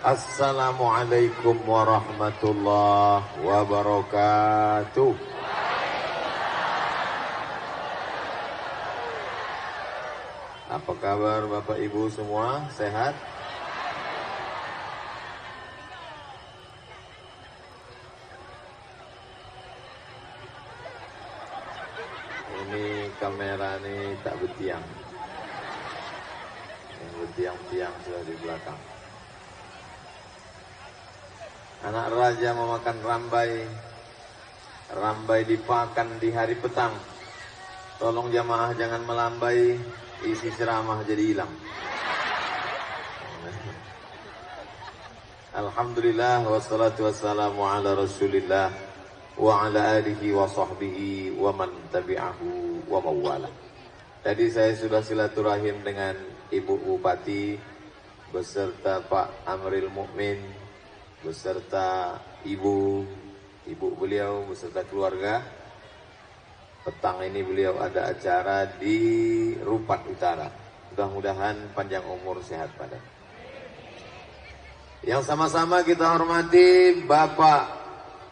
Assalamualaikum warahmatullahi wabarakatuh. Apa kabar Bapak Ibu semua? Sehat? Ini kamera ini tak bertiang. Yang bertiang-tiang sudah di belakang. Anak raja memakan rambai. Rambai dipakan di hari petang. Tolong jamaah jangan melambai, isi ceramah jadi hilang. Alhamdulillah wassalatu wassalamu ala Rasulillah wa ala alihi wa sahbihi wa man tabi'ahu wa mawala. Tadi saya sudah silaturahim dengan Ibu Bupati beserta Pak Amril Mukmin beserta ibu beliau beserta keluarga. Petang ini beliau ada acara di Rupat Utara. Mudah-mudahan panjang umur, sehat badan. Yang sama-sama kita hormati Bapak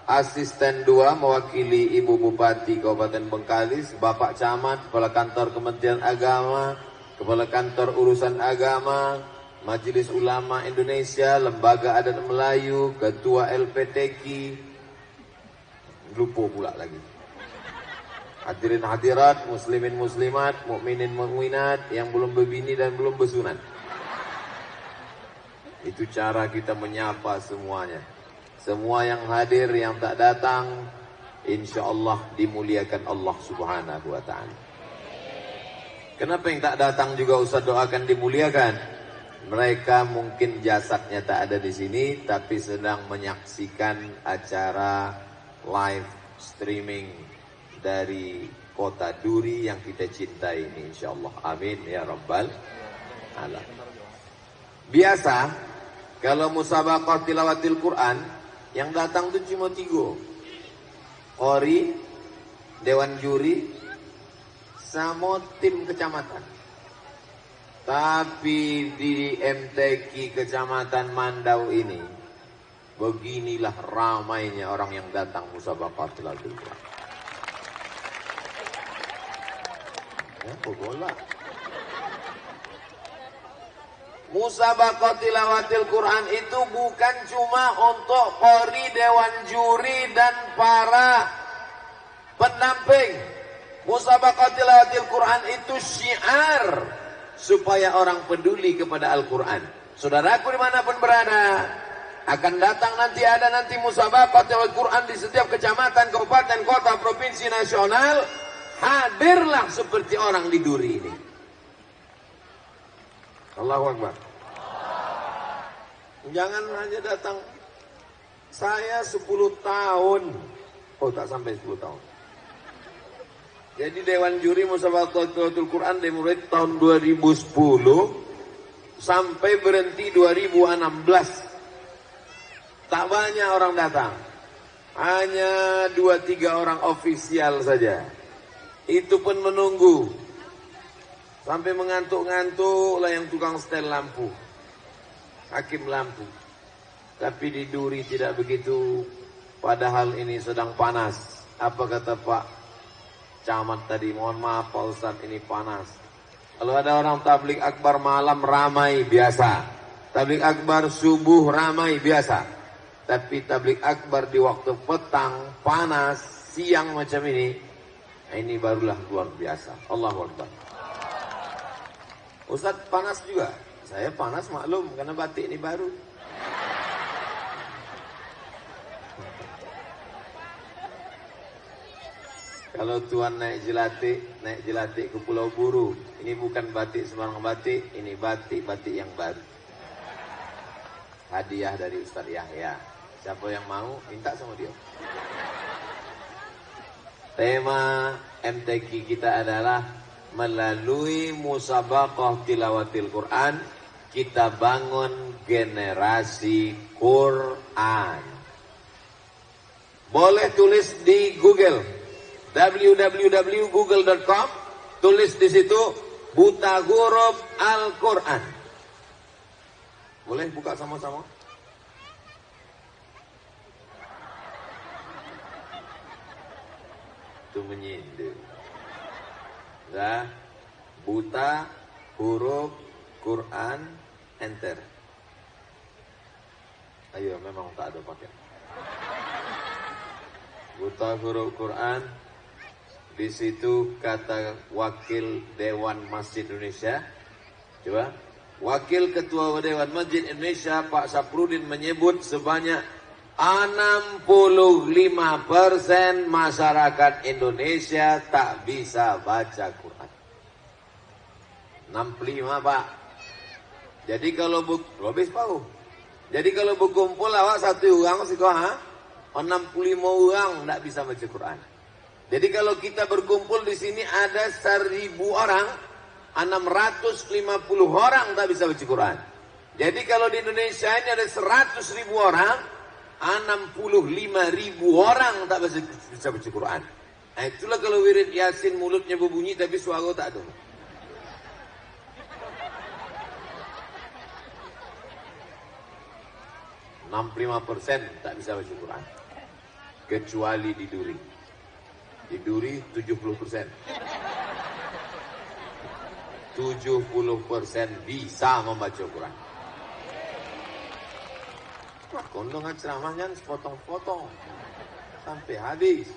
Asisten 2 mewakili Ibu Bupati Kabupaten Bengkalis, Bapak Camat, Kepala Kantor Kementerian Agama, Kepala Kantor Urusan Agama, Majelis Ulama Indonesia, Lembaga Adat Melayu, Ketua LPTQ, lupa pula lagi. Hadirin hadirat, muslimin muslimat, mukminin mukminat yang belum berbini dan belum bersunat. Itu cara kita menyapa semuanya. Semua yang hadir, yang tak datang, insya Allah dimuliakan Allah Subhanahu wa ta'ala. Kenapa yang tak datang juga Ustaz doakan dimuliakan? Mereka mungkin jasadnya tak ada di sini, tapi sedang menyaksikan acara live streaming dari kota Duri yang kita cintai ini, insya Allah. Amin ya rabbal alamin. Biasa kalau musabaqah tilawatil Quran yang datang tuh cuma 3. Qori, Dewan Juri, sama tim kecamatan. Tapi di MTQ Kecamatan Mandau ini, beginilah ramainya orang yang datang musabaqah tilawatil Quran. Ya, bola. Musabaqah tilawatil Quran itu bukan cuma untuk qori, dewan juri dan para pendamping. Musabaqah tilawatil Quran itu syiar supaya orang peduli kepada Al-Quran. Saudaraku dimanapun berada, akan datang nanti musabaqah tilawatil Quran di setiap kecamatan, kabupaten, kota, provinsi, nasional. Hadirlah seperti orang di Duri ini. Allahu Akbar. Jangan hanya datang. Saya 10 tahun. Oh, tak sampai 10 tahun. Jadi Dewan Juri Musabaqah Tilawatil Quran dimulai tahun 2010 sampai berhenti 2016. Tak banyak orang datang. Hanya 2-3 orang ofisial saja. Itu pun menunggu. Sampai mengantuk-ngantuk lah yang tukang setel lampu. Hakim lampu. Tapi di Duri tidak begitu. Padahal ini sedang panas. Apa kata Pak Camat tadi? Mohon maaf Pak Ustadz, ini panas. Kalau ada orang tablik akbar malam ramai biasa. Tablik akbar subuh ramai biasa. Tapi tablik akbar di waktu petang, panas, siang macam ini barulah luar biasa. Allahu Akbar. Ustaz panas juga. Saya panas maklum karena batik ini baru. Kalau tuan naik jelatik ke Pulau Buru, ini bukan batik sembarang batik, ini batik yang baru. Hadiah dari Ustaz Yahya. Siapa yang mau minta sama dia. Tema MTQ kita adalah melalui musabaqah tilawatil Quran kita bangun generasi Quran. Boleh tulis di Google Boleh buka sama-sama? Itu menyindir. Dah, buta huruf Quran, enter. Ayo, memang tak ada pakai. Buta huruf Quran, di situ kata Wakil Dewan Masjid Indonesia. Coba. Wakil Ketua Dewan Masjid Indonesia Pak Saprudin menyebut sebanyak 65% masyarakat Indonesia tak bisa baca Quran. 65 Pak. Jadi kalau habis tahu. Jadi kalau berkumpul awak satu orang sekolah 65 orang tak bisa baca Quran. Jadi kalau kita berkumpul di sini ada 1.000 orang, 650 orang tak bisa baca Quran. Jadi kalau di Indonesia ini ada 100.000 orang, 65.000 orang tak bisa baca Quran. Nah, itulah kalau wirid Yasin mulutnya berbunyi tapi suara tak ada. %65 tak bisa baca Quran. Kecuali di Duri. Di Duri 70%. 70% bisa membaca Quran. Wah, kondongan ceramahnya sepotong-potong sampai habis.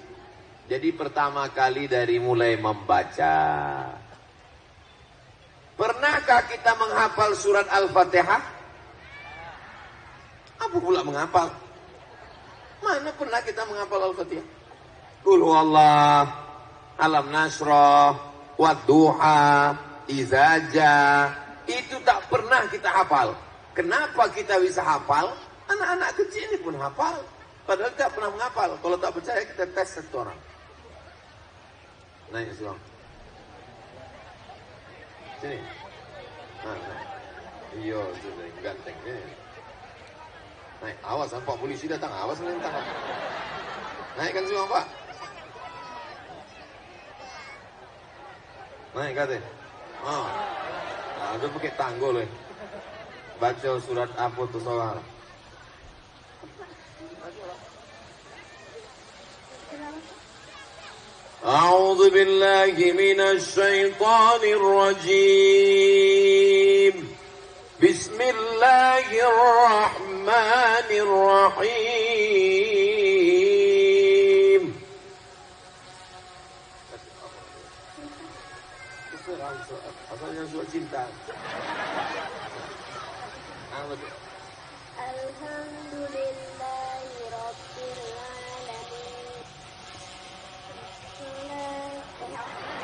Jadi pertama kali dari mulai membaca. Pernahkah kita menghafal surat Al-Fatihah? Apa pula menghafal? Mana pernah kita menghafal Al-Fatihah? Qul huwallah, alam nasrah, wadduha, izaja, itu tak pernah kita hafal. Kenapa kita bisa hafal? Anak-anak kecil ini pun hafal, padahal tak pernah menghafal. Kalau tak percaya kita tes satu orang. Naik semua. Sini. Nah. Iya, sudah ganteng ini. Naik, awas Pak polisi datang, awas nanti tangkap. Naikkan semua Pak. Naik kata. Nah, ada pakai tanggul loh. Baca surat apa tu soal? A'udzu billahi minasy syaithanir rajim. Bismillahirrahmanirrahim. Asalnya surat cinta. Alhamdulillahi Rabbil Alamin.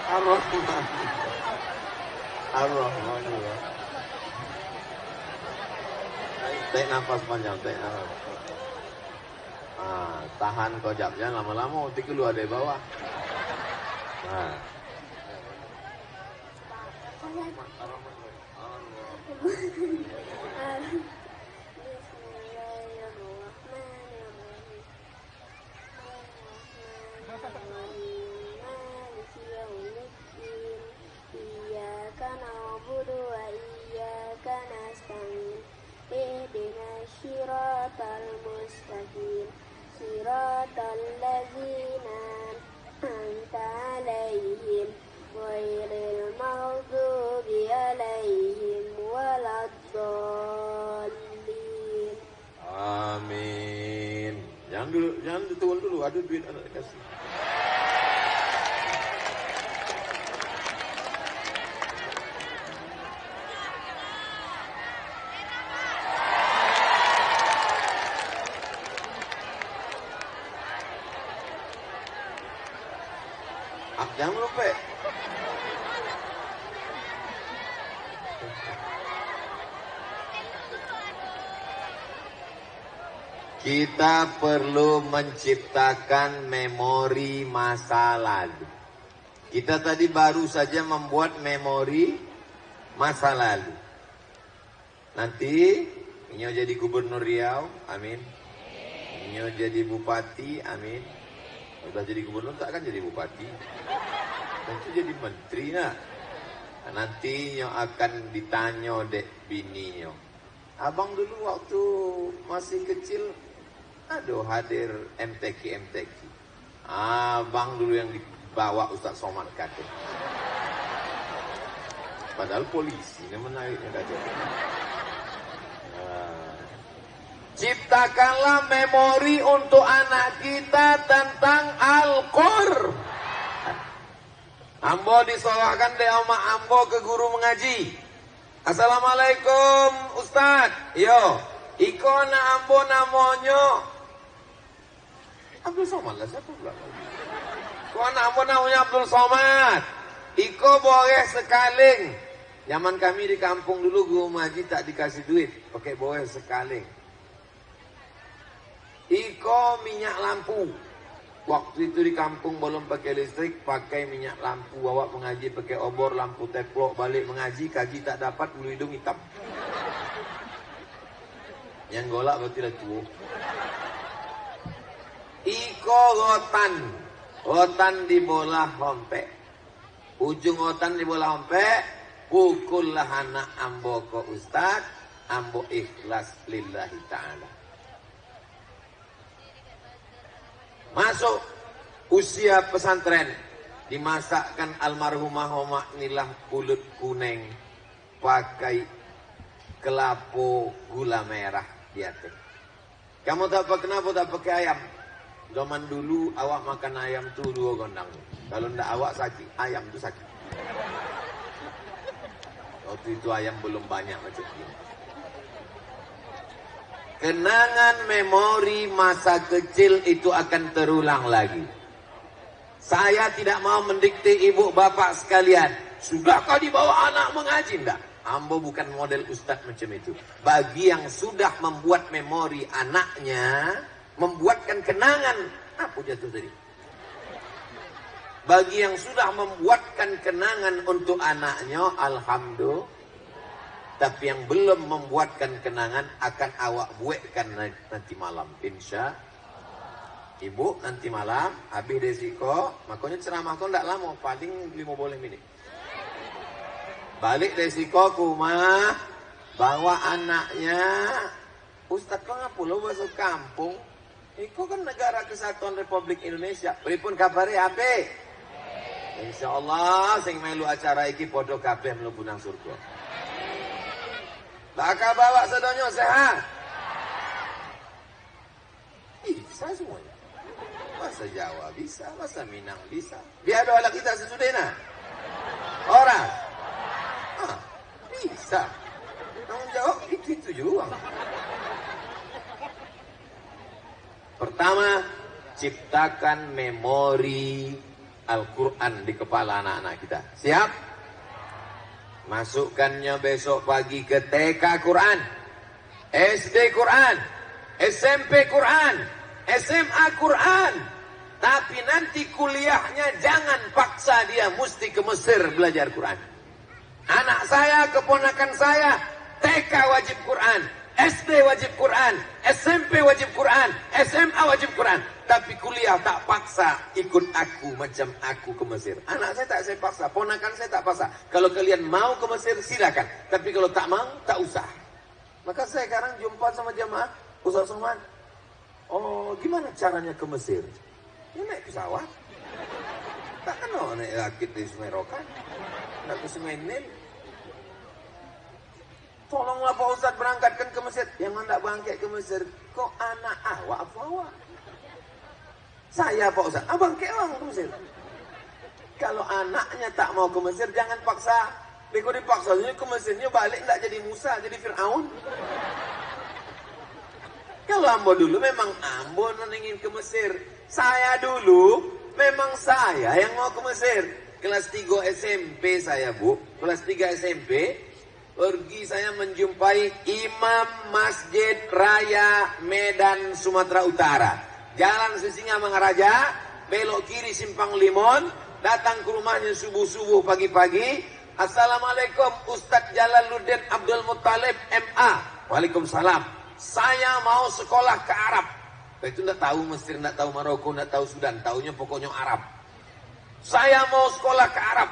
Ar-Rahman. Ar-Rahman. Tarik nafas panjang, tarik nafas. Tahan kojapnya lama-lama, nanti keluar dari bawah. Iyyaka na'budu wa iyyaka nasta'in. Ihdinas siratal mustaqim. Siratal ladzina an'amta 'alaihim ghairil maghdubi 'alaihim waladdallin. Amin. Jangan diturun dulu, ada duit anak kasih. Jangan lupa. Kita perlu menciptakan memori masa lalu. Kita tadi baru saja membuat memori masa lalu. Nanti Inyo jadi gubernur Riau, amin. Inyo jadi bupati, amin. Udah jadi gubernur tak kan jadi bupati. Nanti jadi menteri nak. Nanti Inyo akan ditanya dek bini Inyo. Abang dulu waktu masih kecil, aduh hadir MTQ. Abang dulu yang dibawa Ustaz Somad Kadir. Padahal polisi yang menariknya kader. Ciptakanlah memori untuk anak kita tentang Al-Qur'an. Ambo disolahkan deh sama Ambo ke guru mengaji. Assalamualaikum Ustaz. Yo, iko na Ambo namonyo Abdul Somad lah, siapa pula? Iko na Ambo namonyo Abdul Somad. Iko boleh sekaling. Zaman kami di kampung dulu guru mengaji tak dikasih duit, pakai boleh sekaling. Iko minyak lampu. Waktu itu di kampung belum pakai listrik, pakai minyak lampu. Bawa mengaji pakai obor, lampu teplok, balik mengaji, kaji tak dapat, bulu hidung hitam. Yang golak berarti lah tua. Iko rotan di bola hompek. Ujung rotan di bola hompek, pukullah anak Ambo ke Ustaz, Ambo ikhlas lillahi ta'ala. Masuk usia pesantren, dimasakkan almarhumah Homak Nilah pulut kuning pakai kelapo gula merah di atas. Kamu tak pakai kenapa tak pakai ayam? Zaman dulu awak makan ayam tuh 2 gondang. Kalau ndak awak sakit, ayam tuh sakit. Waktu itu ayam belum banyak macam ini. Kenangan memori masa kecil itu akan terulang lagi. Saya tidak mau mendikte ibu bapak sekalian. Sudahkah dibawa anak mengaji? Enggak. Ambo bukan model ustadz macam itu. Bagi yang sudah membuat memori anaknya, membuatkan kenangan. Apa jatuh tadi? Bagi yang sudah membuatkan kenangan untuk anaknya, alhamdulillah. Tapi yang belum membuatkan kenangan akan awak buatkan nanti malam. Insya Ibu nanti malam habis resiko. Makanya ceramah kau tidak lama, paling 15 menit. Balik resiko ke rumah, bawa anaknya. Ustaz kau ngapa lo masuk kampung? Iko kan negara kesatuan Republik Indonesia. Pripun kabare ape? Insya Allah sing melu acara iki podo kabeh mlebu nang surga. Bakal bawa sedonyo sehat. Bisa semuanya. Bahasa Jawa bisa, bahasa Minang bisa. Biar doa kita sesudahnya. Orang. Bisa. Tanggung jawab itu juga. Pertama, ciptakan memori Al-Quran di kepala anak-anak kita. Siap? Masukkannya besok pagi ke TK Quran, SD Quran, SMP Quran, SMA Quran. Tapi nanti kuliahnya jangan paksa dia mesti ke Mesir belajar Quran. Anak saya, keponakan saya, TK wajib Quran, SD wajib Quran, SMP wajib Quran, SMA wajib Quran. Tapi kuliah tak paksa ikut aku macam aku ke Mesir. Anak saya tak saya paksa, ponakan saya tak paksa. Kalau kalian mau ke Mesir silakan. Tapi kalau tak mau, tak usah. Maka saya sekarang jumpa sama jamaah, Ustaz Somad. Oh, gimana caranya ke Mesir? Ya naik pesawat. Tak kenal naik rakit di Sungai Rokan. Nak ke Sungai Nil. Tolonglah Pak Ustaz berangkatkan ke Mesir. Yang hendak bangkit ke Mesir, kok anak awak apa awak? Saya Pak Ustaz, abang ke orang ke Mesir. Kalau anaknya tak mau ke Mesir, jangan paksa. Kalau dipaksa ke Mesirnya balik tak jadi Musa, jadi Fir'aun. Kalau Ambo dulu memang Ambo ingin ke Mesir. Saya dulu memang saya yang mau ke Mesir. Kelas 3 SMP saya Bu, kelas 3 SMP. Pergi saya menjumpai Imam Masjid Raya Medan Sumatera Utara. Jalan Sisingamangaraja, belok kiri Simpang Limon, datang ke rumahnya subuh-subuh pagi-pagi. Assalamualaikum Ustadz Jalaluddin Abdul Muttalib MA. Waalaikumsalam. Saya mau sekolah ke Arab. Itu enggak tahu Mesir, enggak tahu Maroko, enggak tahu Sudan, taunya pokoknya Arab. Saya mau sekolah ke Arab.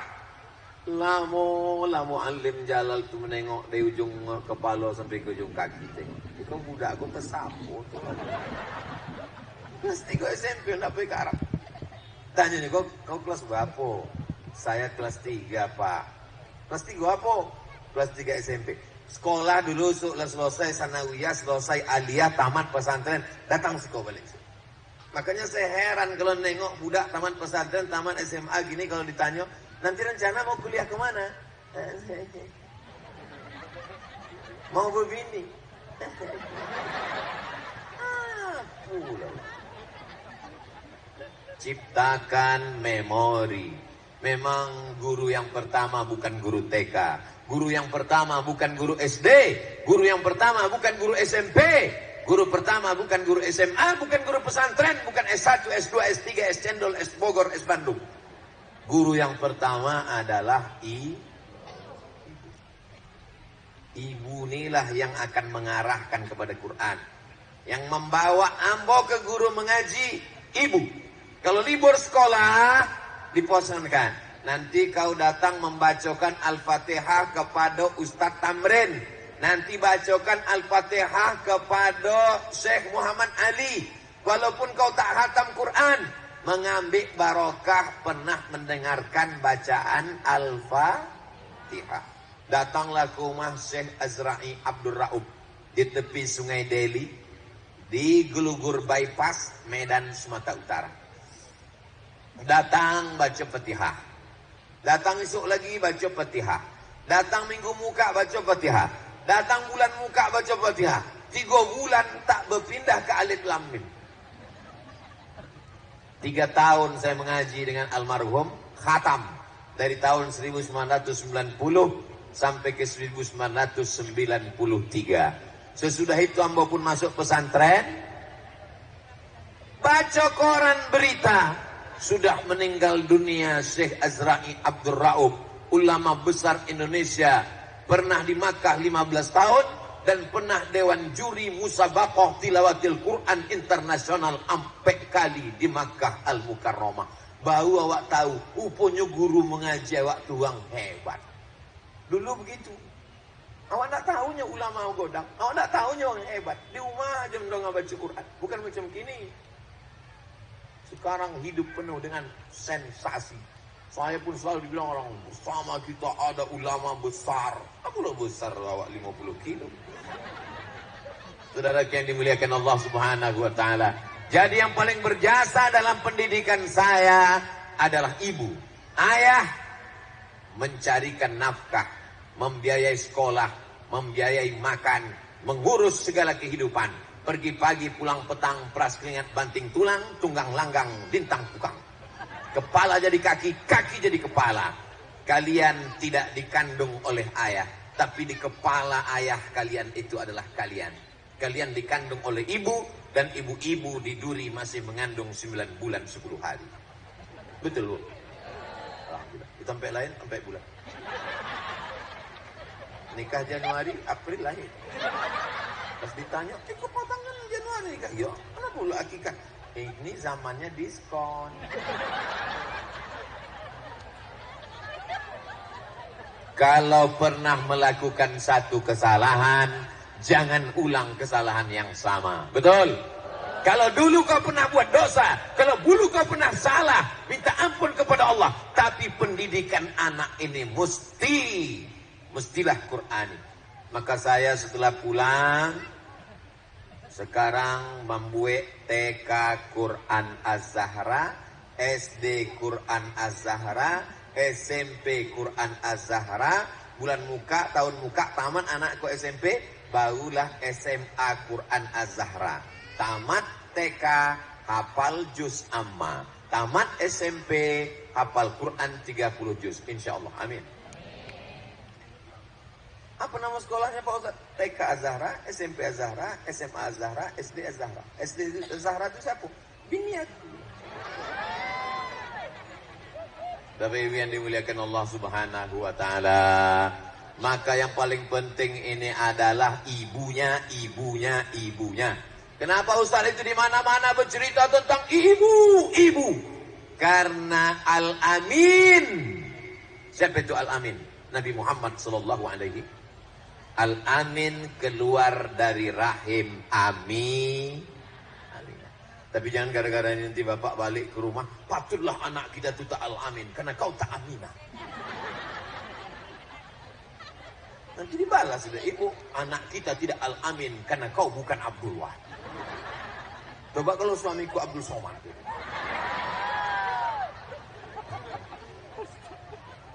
Lamo alim jalal tu menengok dari ujung kepala sampai ke ujung kaki tengok. Itu budak aku tersapu tu. Kelas 3 SMP nak pergi ke Arab. Tanya ni kau kelas berapa? Saya kelas 3 pak. Kelas 3 apa? Kelas 3 SMP. Sekolah dulu selesai sanawiyah, selesai aliyah, tamat pesantren, datang sekolah balik. Makanya saya heran kalau nengok budak tamat pesantren, tamat SMA gini kalau ditanya, nanti rencana mau kuliah kemana? Mau berbini. Ciptakan memori. Memang guru yang pertama bukan guru TK. Guru yang pertama bukan guru SD. Guru yang pertama bukan guru SMP. Guru pertama bukan guru SMA, bukan guru pesantren, bukan S1, S2, S3, S Cendol, S Bogor, S Bandung. Guru yang pertama adalah ibu inilah yang akan mengarahkan kepada Quran. Yang membawa ambo ke guru mengaji, ibu. Kalau libur sekolah, diposankan. Nanti kau datang membacakan Al-Fatihah kepada Ustadz Tamrin. Nanti bacakan Al-Fatihah kepada Syekh Muhammad Ali. Walaupun kau tak khatam Quran, mengambil barokah pernah mendengarkan bacaan Al-Fatihah. Datanglah ke rumah Syekh Azra'i Abdul Raub di tepi Sungai Deli, di Gelugur Bypass, Medan, Sumatera Utara. Datang baca Fatihah. Datang esok lagi baca Fatihah. Datang minggu muka baca Fatihah. Datang bulan muka baca Fatihah. 3 bulan tak berpindah ke alif lam mim. 3 tahun saya mengaji dengan almarhum khatam. Dari tahun 1990 sampai ke 1993. Sesudah itu hamba pun masuk pesantren. Baca koran berita, sudah meninggal dunia Syekh Azra'i Abdul Raub, ulama besar Indonesia. Pernah di Makkah 15 tahun dan pernah dewan juri musabaqah tilawatil Quran internasional 4 kali di Makkah Al-Mukarramah. Baru awak tahu, rupanya guru mengaji awak tuang hebat. Dulu begitu. Awak tak tahunya ulama godang, awak tak tahunya orang hebat. Di rumah aja mendong baca Quran, bukan macam kini. Sekarang hidup penuh dengan sensasi. Saya pun selalu dibilang orang, bersama kita ada ulama besar. Apalah besar awak 50 kilo. Saudara yang dimuliakan Allah Subhanahu wa taala. Jadi yang paling berjasa dalam pendidikan saya adalah ibu. Ayah mencarikan nafkah, membiayai sekolah, membiayai makan, mengurus segala kehidupan. Pergi pagi pulang petang, peras keringat banting tulang, tunggang langgang bintang tukang. Kepala jadi kaki, kaki jadi kepala. Kalian tidak dikandung oleh ayah, tapi di kepala ayah kalian itu adalah kalian. Kalian dikandung oleh ibu, dan ibu-ibu di duri masih mengandung 9 bulan 10 hari. Betul, Bu? Alhamdulillah. Di tempat lain sampai bulan. Nikah Januari, April lahir. Pas ditanya, kok pasangan Januari nikah? Ya, kenapa pula akikah? Ini zamannya diskon. Kalau pernah melakukan satu kesalahan, jangan ulang kesalahan yang sama. Betul? Kalau dulu kau pernah buat dosa, kalau dulu kau pernah salah, minta ampun kepada Allah. Tapi pendidikan anak ini mestilah Qur'ani. Maka saya setelah pulang, sekarang membuat TK Quran Az-Zahra, SD Quran Az-Zahra, SMP Quran Az-Zahra, bulan muka, tahun muka, tamat anakku SMP, barulah SMA Quran Az-Zahra. Tamat TK, hafal juz amma. Tamat SMP, hafal Quran 30 juz. InsyaAllah, amin. Apa nama sekolahnya Pak Ustaz? TK Az-Zahra, SMP Az-Zahra, SMA Az-Zahra, SD Az-Zahra. SD Az-Zahra itu siapa? Biniat. Bapak Ibu yang dimuliakan Allah Subhanahu wa taala. Maka yang paling penting ini adalah ibunya. Kenapa Ustaz itu di mana-mana bercerita tentang ibu? Karena Al-Amin Siapa itu Al-Amin? Nabi Muhammad sallallahu alaihi. Al-Amin keluar dari rahim Ami. Tapi jangan gara-gara ini nanti bapak balik ke rumah, patutlah anak kita itu tak Al-Amin karena kau tak Aminah. Nanti dibalas sudah, ibu, anak kita tidak Al-Amin karena kau bukan Abdullah. Coba kalau suamiku Abdul Somad.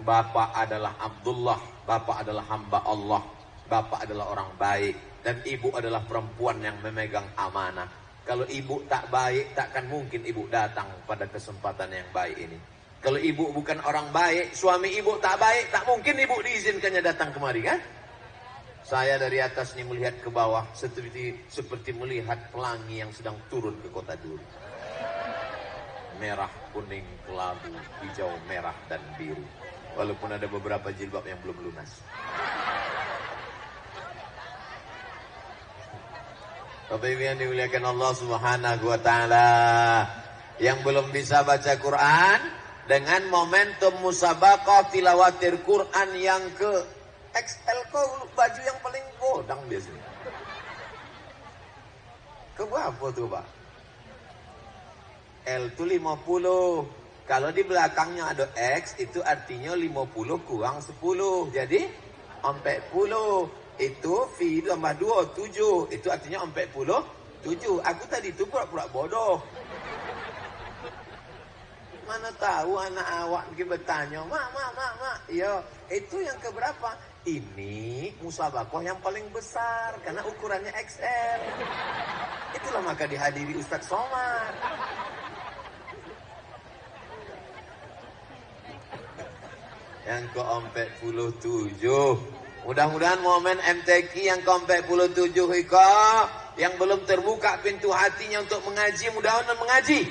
Bapak adalah Abdullah, bapak adalah hamba Allah, bapak adalah orang baik, dan ibu adalah perempuan yang memegang amanah. Kalau ibu tak baik, takkan mungkin ibu datang pada kesempatan yang baik ini. Kalau ibu bukan orang baik, suami ibu tak baik, tak mungkin ibu diizinkannya datang kemari, kan? Saya dari atas ini melihat ke bawah seperti melihat pelangi yang sedang turun ke kota Duri. Merah, kuning, kelabu, hijau, merah, dan biru. Walaupun ada beberapa jilbab yang belum lunas. Bapak Ibu yang dimuliakan Allah Subhanahu wa taala, yang belum bisa baca Quran dengan momentum musabaqah tilawatir Quran yang ke XL, kau baju yang paling godang biasanya. Ke berapa tuh, Pak? L itu 50. Kalau di belakangnya ada X, itu artinya 50 kurang 10. Jadi 40. Itu V tambah 2, 7. Itu artinya 47. Aku tadi itu pura-pura bodoh. Mana tahu anak awak bertanya, mak. Ya, itu yang keberapa? Ini musabaqah yang paling besar karena ukurannya XL. Itulah maka dihadiri Ustaz Somad. Yang ke-47. Mudah-mudahan momen MTQ yang ke-47 Iko, yang belum terbuka pintu hatinya untuk mengaji, mudah-mudahan mengaji.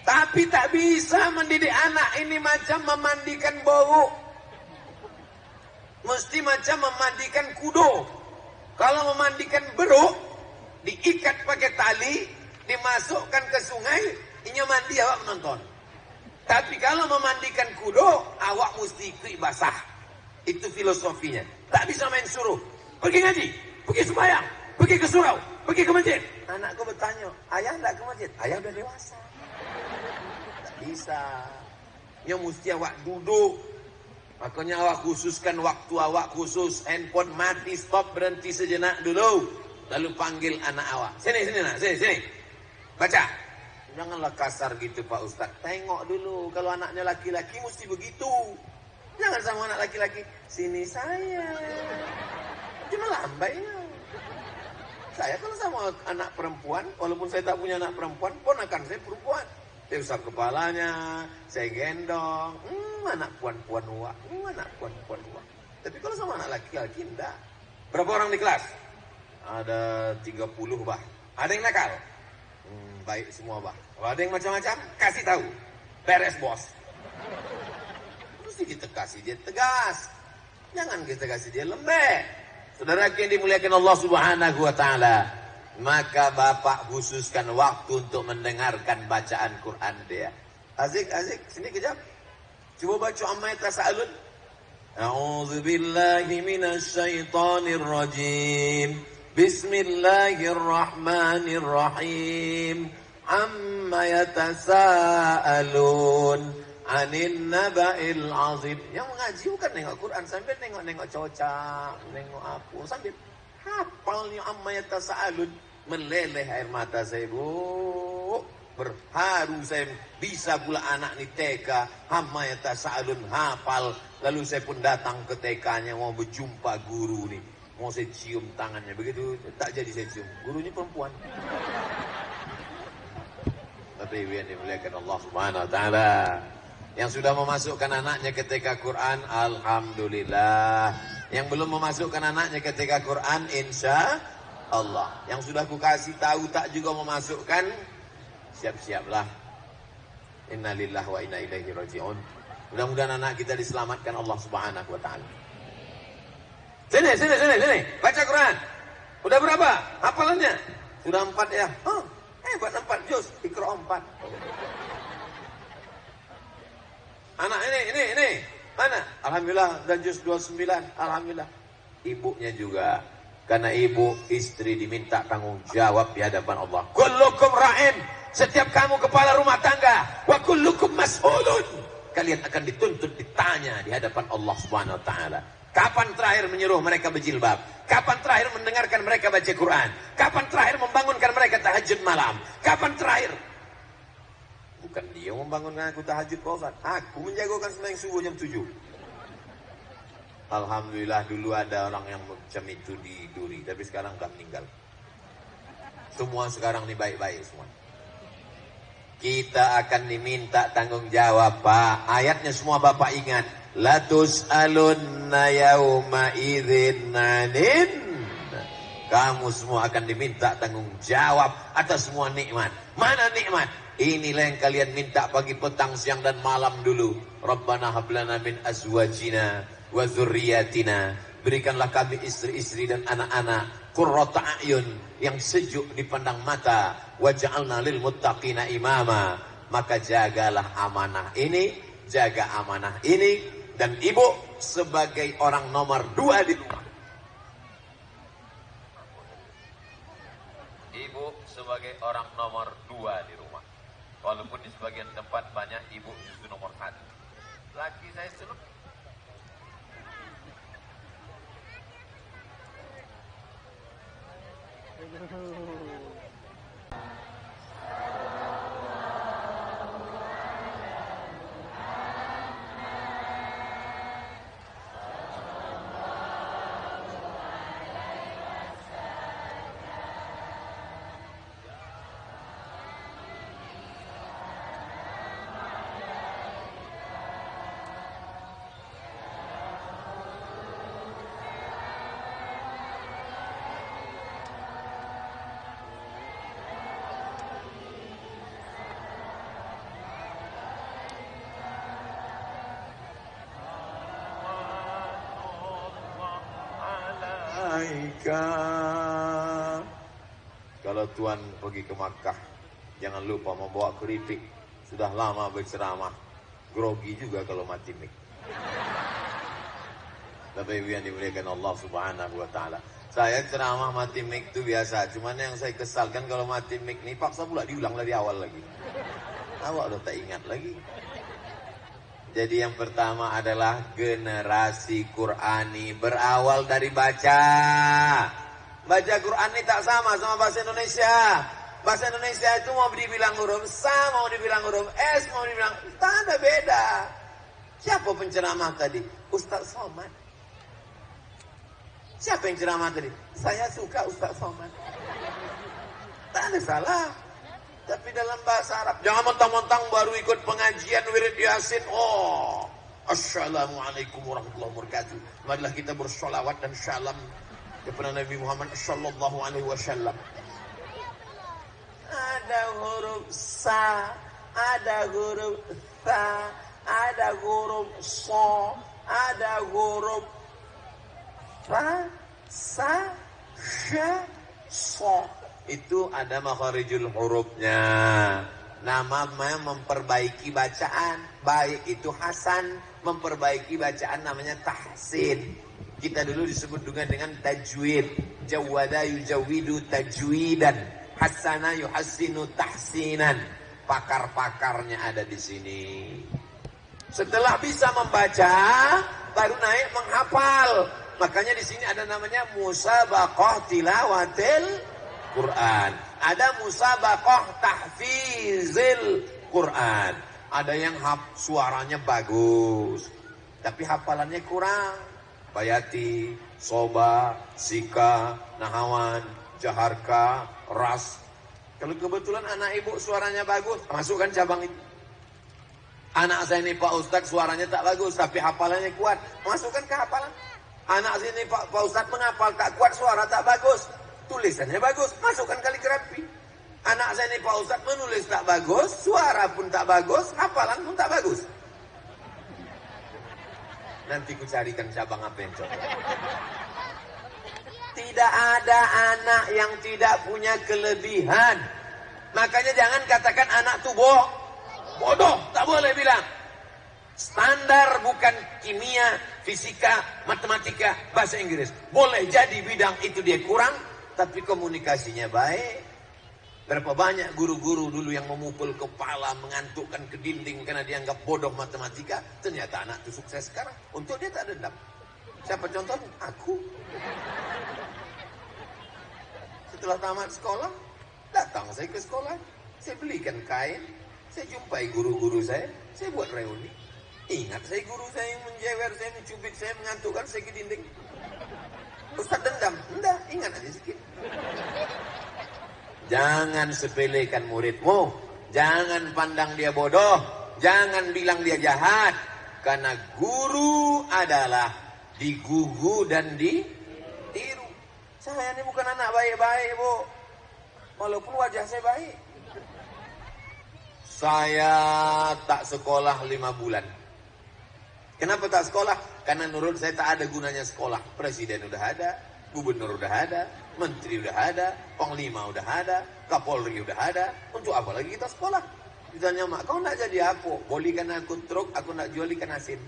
Tapi tak bisa mendidik anak ini macam memandikan bau. Mesti macam memandikan kudo. Kalau memandikan beruk, diikat pakai tali, dimasukkan ke sungai, ini mandi awak menonton. Tapi kalau memandikan kudo, awak mesti ikut basah. Itu filosofinya. Tak bisa main suruh. Pergi ngaji, pergi sembahyang, pergi ke surau, pergi ke masjid. Anakku bertanya, ayah enggak ke masjid? Ayah udah dewasa. Tak bisa. Ya mesti awak duduk. Makanya awak khususkan waktu awak khusus. Handphone mati, stop, berhenti sejenak dulu. Lalu panggil anak awak. Sini nak, sini. Baca. Janganlah kasar gitu Pak Ustadz. Tengok dulu. Kalau anaknya laki-laki mesti begitu. Jangan sama anak laki-laki. Sini saya. Cuma lambainya. Saya kalau sama anak perempuan, walaupun saya tak punya anak perempuan, ponakan saya perempuan. Saya usap kepalanya, saya gendong. Anak puan-puan uak. Anak puan-puan uak. Tapi kalau sama anak laki-laki, enggak. Berapa orang di kelas? Ada 30, bah. Ada yang nakal? Baik semua, bah. Kalau ada yang macam-macam, kasih tahu. Beres, bos. Mesti kita kasih dia tegas. Jangan kita kasih dia lembek. Saudara yang dimuliakan Allah Subhanahu wa taala, maka bapak khususkan waktu untuk mendengarkan bacaan Quran dia. Azik, sini kejap. Coba baca amma yatasaalun. A'udzu billahi minasy syaithanir rajim. Bismillahirrahmanirrahim. Amma yatasaalun 'anil naba'il 'azim. Yang mengaji bukan nengok Quran sambil nengok cocak, nengok apa, sambil hafalnya amma yatasaalun. Meleleh air mata saya, Bu. Berharu saya, bisa pula anak ni TK amma yatasaalun hafal. Lalu saya pun datang ke TK-nya mau berjumpa guru ni. Mau saya cium tangannya, begitu tak jadi saya cium. Gurunya perempuan. Tapi yang dimuliakan Allah Subhanahu wa taala, yang sudah memasukkan anaknya ke TK Quran, alhamdulillah. Yang belum memasukkan anaknya ke TK Quran, insya Allah. Yang sudah ku kasih tahu tak juga memasukkan, siap-siaplah. Innalillahi wa inna ilaihi raji'un. Mudah-mudahan anak kita diselamatkan Allah Subhanahu wa taala. Sini. Baca Quran. Udah berapa hafalannya? Sudah 4 ya? Hebat 4 juz. Iqra 4. Anak ini. Mana? Alhamdulillah, dan juz 29. Alhamdulillah. Ibunya juga. Karena ibu, istri diminta tanggung jawab di hadapan Allah. Kullukum ra'in. Setiap kamu kepala rumah tangga. Wa kullukum mas'ulun. Kalian akan dituntut, ditanya di hadapan Allah Subhanahu wa taala. Kapan terakhir menyuruh mereka berjilbab? Kapan terakhir mendengarkan mereka baca Quran? Kapan terakhir membangunkan mereka tahajud malam? Kapan terakhir? Bukan dia membangunkan aku tahajud, Pak Ustaz. Aku menjagokan sembahyang subuh jam 7. Alhamdulillah dulu ada orang yang macam itu di Duri, tapi sekarang sudah meninggal. Semua sekarang ini baik-baik semua. Kita akan diminta tanggung jawab, Pak. Ayatnya semua Bapak ingat. La tus'alunna yawma idzin 'anin. Kamu semua akan diminta tanggung jawab atas semua nikmat. Mana nikmat? Inilah yang kalian minta pagi, petang, siang dan malam dulu. Rabbana hablana min azwajina wa dzurriyyatina. Berikanlah kami istri-istri dan anak-anak qurrata a'yun, yang sejuk dipandang mata. Waj'alna lil muttaqina imama. Maka jagalah amanah ini, jaga amanah ini, dan ibu sebagai orang nomor 2 di rumah. Ibu sebagai orang nomor 2 di rumah. Walaupun di sebagian tempat banyak ibu justru nomor 1. Laki saya suruh. Kalau Tuhan pergi ke Makkah, jangan lupa membawa keripik. Sudah lama berceramah, grogi juga kalau mati mik. Bapak Ibu yang dimuliakan Allah Subhanahu wa taala. Saya ceramah mati mik itu biasa, cuman yang saya kesalkan kalau mati mik ini paksa pula diulang dari awal lagi. Awak udah tak ingat lagi. Jadi yang pertama adalah generasi Qurani, berawal dari baca. Baca Quran ini tak sama bahasa Indonesia. Bahasa Indonesia itu mau dibilang huruf sa, mau dibilang huruf s, mau dibilang tak ada beda. Siapa penceramah tadi? Ustaz Somad. Siapa yang ceramah tadi? Saya suka Ustaz Somad. Tak ada salah. Tapi dalam bahasa Arab, jangan mentang-mentang baru ikut pengajian wirid Yasin. Oh, assalamualaikum warahmatullahi wabarakatuh. Marilah kita bersolawat dan salam kepada Nabi Muhammad sallallahu alaihi wasallam. Ada huruf sa, ada huruf tha, ada huruf so, ada huruf fa, sa, sha, so. Itu ada makharijul hurufnya. Namanya memperbaiki bacaan. Baik itu hasan, memperbaiki bacaan namanya tahsin. Kita dulu disebut juga dengan tajwid. Jawada yujawidu tajwidan. Hasana yuhassinu tahsinan. Pakar-pakarnya ada di sini. Setelah bisa membaca, baru naik menghafal. Makanya di sini ada namanya musabaqah tilawatil Quran. Ada musabaqah tahfizil Quran. Ada yang suaranya bagus, tapi hafalannya kurang. Bayati, Soba, Sika, Nahawan, Jaharka, Ras. Kalau kebetulan anak ibu suaranya bagus, masukkan cabang itu. Anak saya ini Pak Ustadz suaranya tak bagus, tapi hafalannya kuat, masukkan ke hafalan. Anak saya ini Pak Ustadz menghafal tak kuat, suara tak bagus, tulisannya bagus, masukkan kaligrafi. Anak saya ini Pak Ustadz menulis tak bagus, suara pun tak bagus, hafalan pun tak bagus. Nanti ku carikan cabang apa yang cocok. Tidak ada anak yang tidak punya kelebihan. Makanya jangan katakan anak itu bodoh, tak boleh bilang. Standar bukan kimia, fisika, matematika, bahasa Inggris. Boleh jadi bidang itu dia kurang, tapi komunikasinya baik. Berapa banyak guru-guru dulu yang memukul kepala, mengantukkan ke dinding karena dianggap bodoh matematika. Ternyata anak itu sukses sekarang. Untuk dia tak dendam. Siapa contohnya? Aku. Setelah tamat sekolah, datang saya ke sekolah. Saya belikan kain. Saya jumpai guru-guru saya buat reuni. Ingat saya guru saya yang menjewer, saya mencubit, saya mengantukkan saya ke dinding. Ustaz dendam? Enggak, ingat aja sedikit. Jangan sepelekan muridmu. Jangan pandang dia bodoh. Jangan bilang dia jahat. Karena guru adalah digugu dan ditiru. Saya ini bukan anak baik-baik, Bu. Walaupun wajah saya baik. Saya tak sekolah 5 bulan. Kenapa tak sekolah? Karena menurut saya tak ada gunanya sekolah. Presiden udah ada, gubernur udah ada, menteri udah ada, panglima udah ada, kapolri udah ada. Untuk apa lagi kita sekolah? Ditanya mak, kau nak jadi apa? Bolikan aku truk, aku nak jual ikan asin.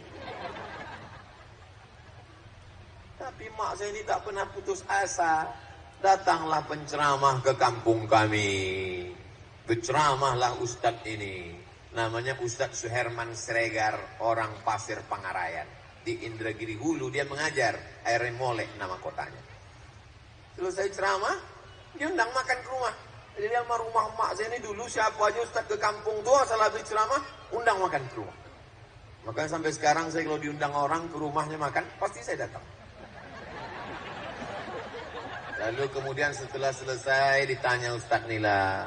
Tapi mak saya ini tak pernah putus asa. Datanglah penceramah ke kampung kami. Berceramahlah Ustadz ini. Namanya Ustadz Suherman Sregar, orang Pasir Pangarayan. Di Indragiri Hulu dia mengajar. Airnya Molek nama kotanya. Selesai ceramah, dia undang makan ke rumah. Jadi sama rumah mak saya ini dulu siapa aja Ustadz ke kampung tuh asal habis ceramah, undang makan ke rumah. Makanya sampai sekarang saya kalau diundang orang ke rumahnya makan, pasti saya datang. Lalu kemudian setelah selesai ditanya Ustadz Nila.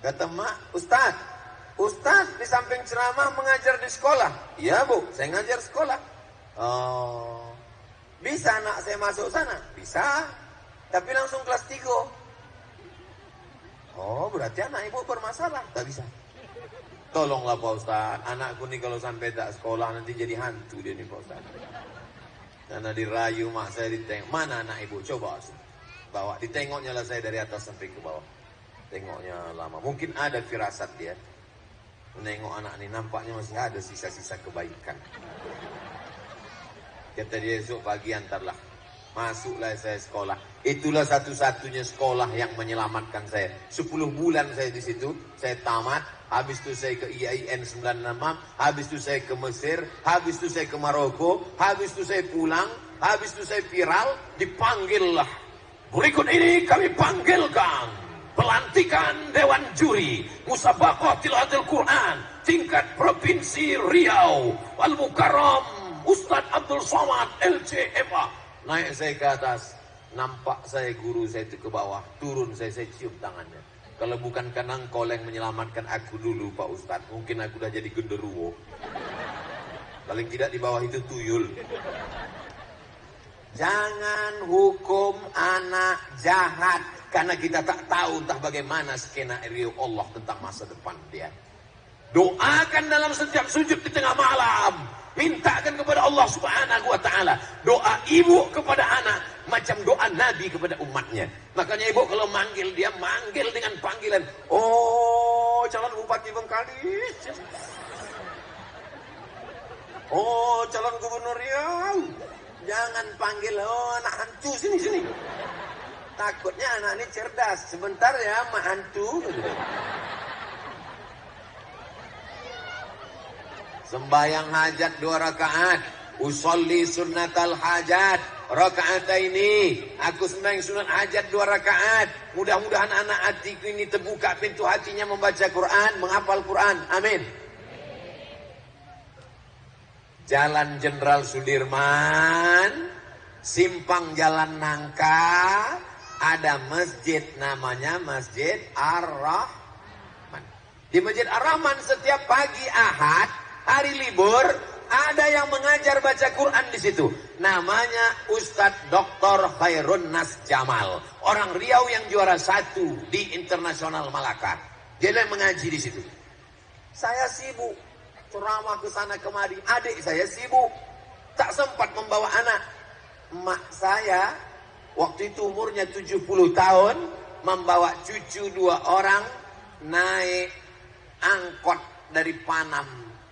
Kata mak, Ustadz di samping ceramah mengajar di sekolah. Iya Bu, saya ngajar sekolah. Oh, bisa anak saya masuk sana? Bisa, tapi langsung kelas 3. Oh, berarti anak ibu bermasalah. Tak bisa. Tolonglah Pak Ustadz, anakku nih kalau sampai tak sekolah nanti jadi hantu dia nih Pak Ustadz. Karena dirayu mak saya ditengok. Mana anak ibu? Coba bawa. Ditengoknya lah saya dari atas sampai ke bawah. Tengoknya lama. Mungkin ada firasat dia. Menengok anak ini nampaknya masih ada sisa-sisa kebaikan. Kata dia esok pagi antarlah. Masuklah saya sekolah. Itulah satu-satunya sekolah yang menyelamatkan saya. 10 bulan saya di situ. Saya tamat. Habis itu saya ke IAIN 96. Habis itu saya ke Mesir. Habis itu saya ke Maroko. Habis itu saya pulang. Habis itu saya viral. Dipanggillah. Berikut ini kami panggilkan pelantikan Dewan Juri Musabaqah Tilawatil Quran tingkat Provinsi Riau Al-Mukarram Ustadz Abdul Somad LCMA. Naik saya ke atas, nampak saya guru saya itu ke bawah, turun saya cium tangannya. Kalau bukan karena engkau yang menyelamatkan aku dulu Pak Ustadz, mungkin aku udah jadi genderuwo. Paling tidak di bawah itu tuyul. Jangan hukum anak jahat. Karena kita tak tahu entah bagaimana skenario Allah tentang masa depan dia. Doakan dalam setiap sujud di tengah malam. Mintakan kepada Allah Subhanahu wa ta'ala. Doa ibu kepada anak macam doa Nabi kepada umatnya. Makanya ibu kalau manggil, dia manggil dengan panggilan. Oh, calon bupati Bengkalis. Oh, calon gubernur Riau. Jangan panggil, oh anak hantu sini. Takutnya anak ini cerdas. Sebentar ya, mak hantu. Sembayang hajat 2 rakaat. Usolli sunnatal hajat. Rakaat ini. Aku sembahyang sunat hajat 2 rakaat. Mudah-mudahan anak hatiku ini terbuka pintu hatinya membaca Quran, menghafal Quran. Amin. Jalan Jenderal Sudirman, simpang Jalan Nangka, ada masjid namanya Masjid Ar-Rahman. Di Masjid Ar-Rahman setiap pagi Ahad, hari libur, ada yang mengajar baca Quran di situ. Namanya Ustadz Dr. Khairun Nas Jamal. Orang Riau yang juara 1 di Internasional Malaka. Dia yang mengaji di situ. Saya sibuk ceramah ke sana kemari. Adik saya sibuk, tak sempat membawa anak. Mak saya waktu itu umurnya 70 tahun, membawa cucu 2 orang naik angkot dari Panam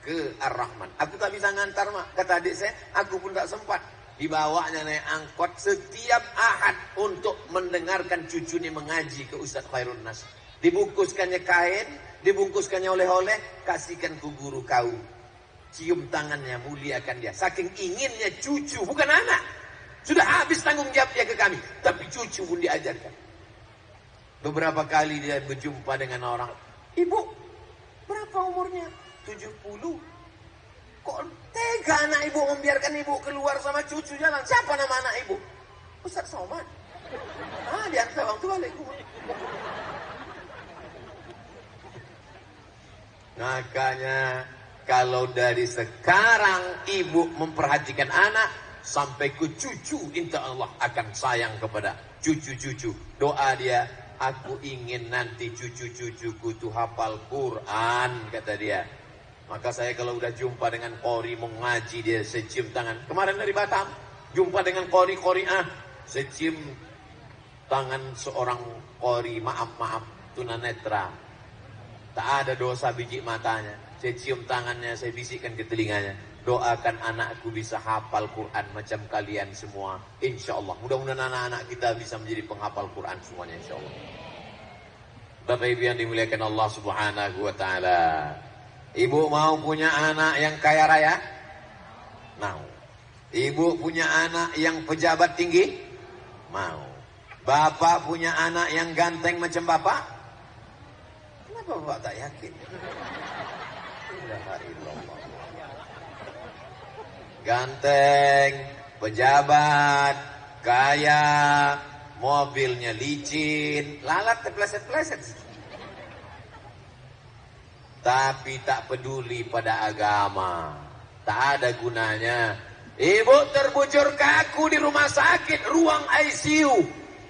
ke Ar-Rahman. Aku tak bisa ngantar, Mak. Kata adik saya, aku pun tak sempat. Dibawanya naik angkot setiap Ahad untuk mendengarkan cucunya mengaji ke Ustaz Khairun Nas. Dibungkuskannya kain, dibungkuskannya oleh-oleh, kasihkan ke guru kau. Cium tangannya, muliakan dia. Saking inginnya cucu, bukan anak. Sudah habis tanggung jawab dia ke kami. Tapi cucu pun diajarkan. Beberapa kali dia berjumpa dengan orang. Ibu, berapa umurnya? 70. Kok tega anak ibu membiarkan ibu keluar sama cucu jalan? Siapa nama anak ibu? Ustaz Somad. Dia hantar orang tua lagi. Makanya kalau dari sekarang ibu memperhatikan anak sampai ke cucu, insya Allah akan sayang kepada cucu-cucu. Doa dia, aku ingin nanti cucu-cucuku tuh hafal Quran, kata dia. Maka saya kalau udah jumpa dengan qori mengaji, dia saya cium tangan. Kemarin dari Batam jumpa dengan qori'ah, saya cium tangan seorang qori, maaf tunanetra, tak ada dosa biji matanya. Saya cium tangannya, saya bisikkan ke telinganya, doakan anakku bisa hafal Quran macam kalian semua, insya Allah. Mudah-mudahan anak-anak kita bisa menjadi penghafal Quran semuanya, insya Allah. Bapak Ibu yang dimuliakan Allah Subhanahu wa Ta'ala, ibu mau punya anak yang kaya raya? Mau. Ibu punya anak yang pejabat tinggi? Mau. Bapak punya anak yang ganteng macam bapak? Kenapa bapak tak yakin? Ganteng, pejabat, kaya, mobilnya licin, lalat terpleset-pleset. Tapi tak peduli pada agama, tak ada gunanya. Ibu terbujur kaku di rumah sakit, ruang ICU,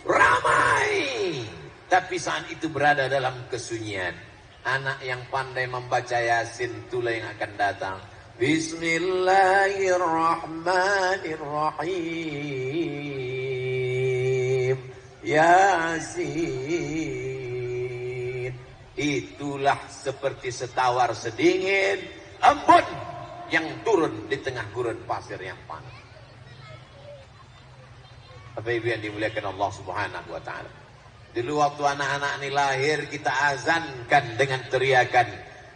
ramai. Tapi saat itu berada dalam kesunyian. Anak yang pandai membaca Yasin itulah yang akan datang. Bismillahirrahmanirrahim. Yasin. Itulah seperti setawar sedingin embun yang turun di tengah gurun pasir yang panas. Bapak Ibu yang dimuliakan Allah Subhanahu wa Ta'ala, dulu waktu anak-anak ini lahir, kita azankan dengan teriakan,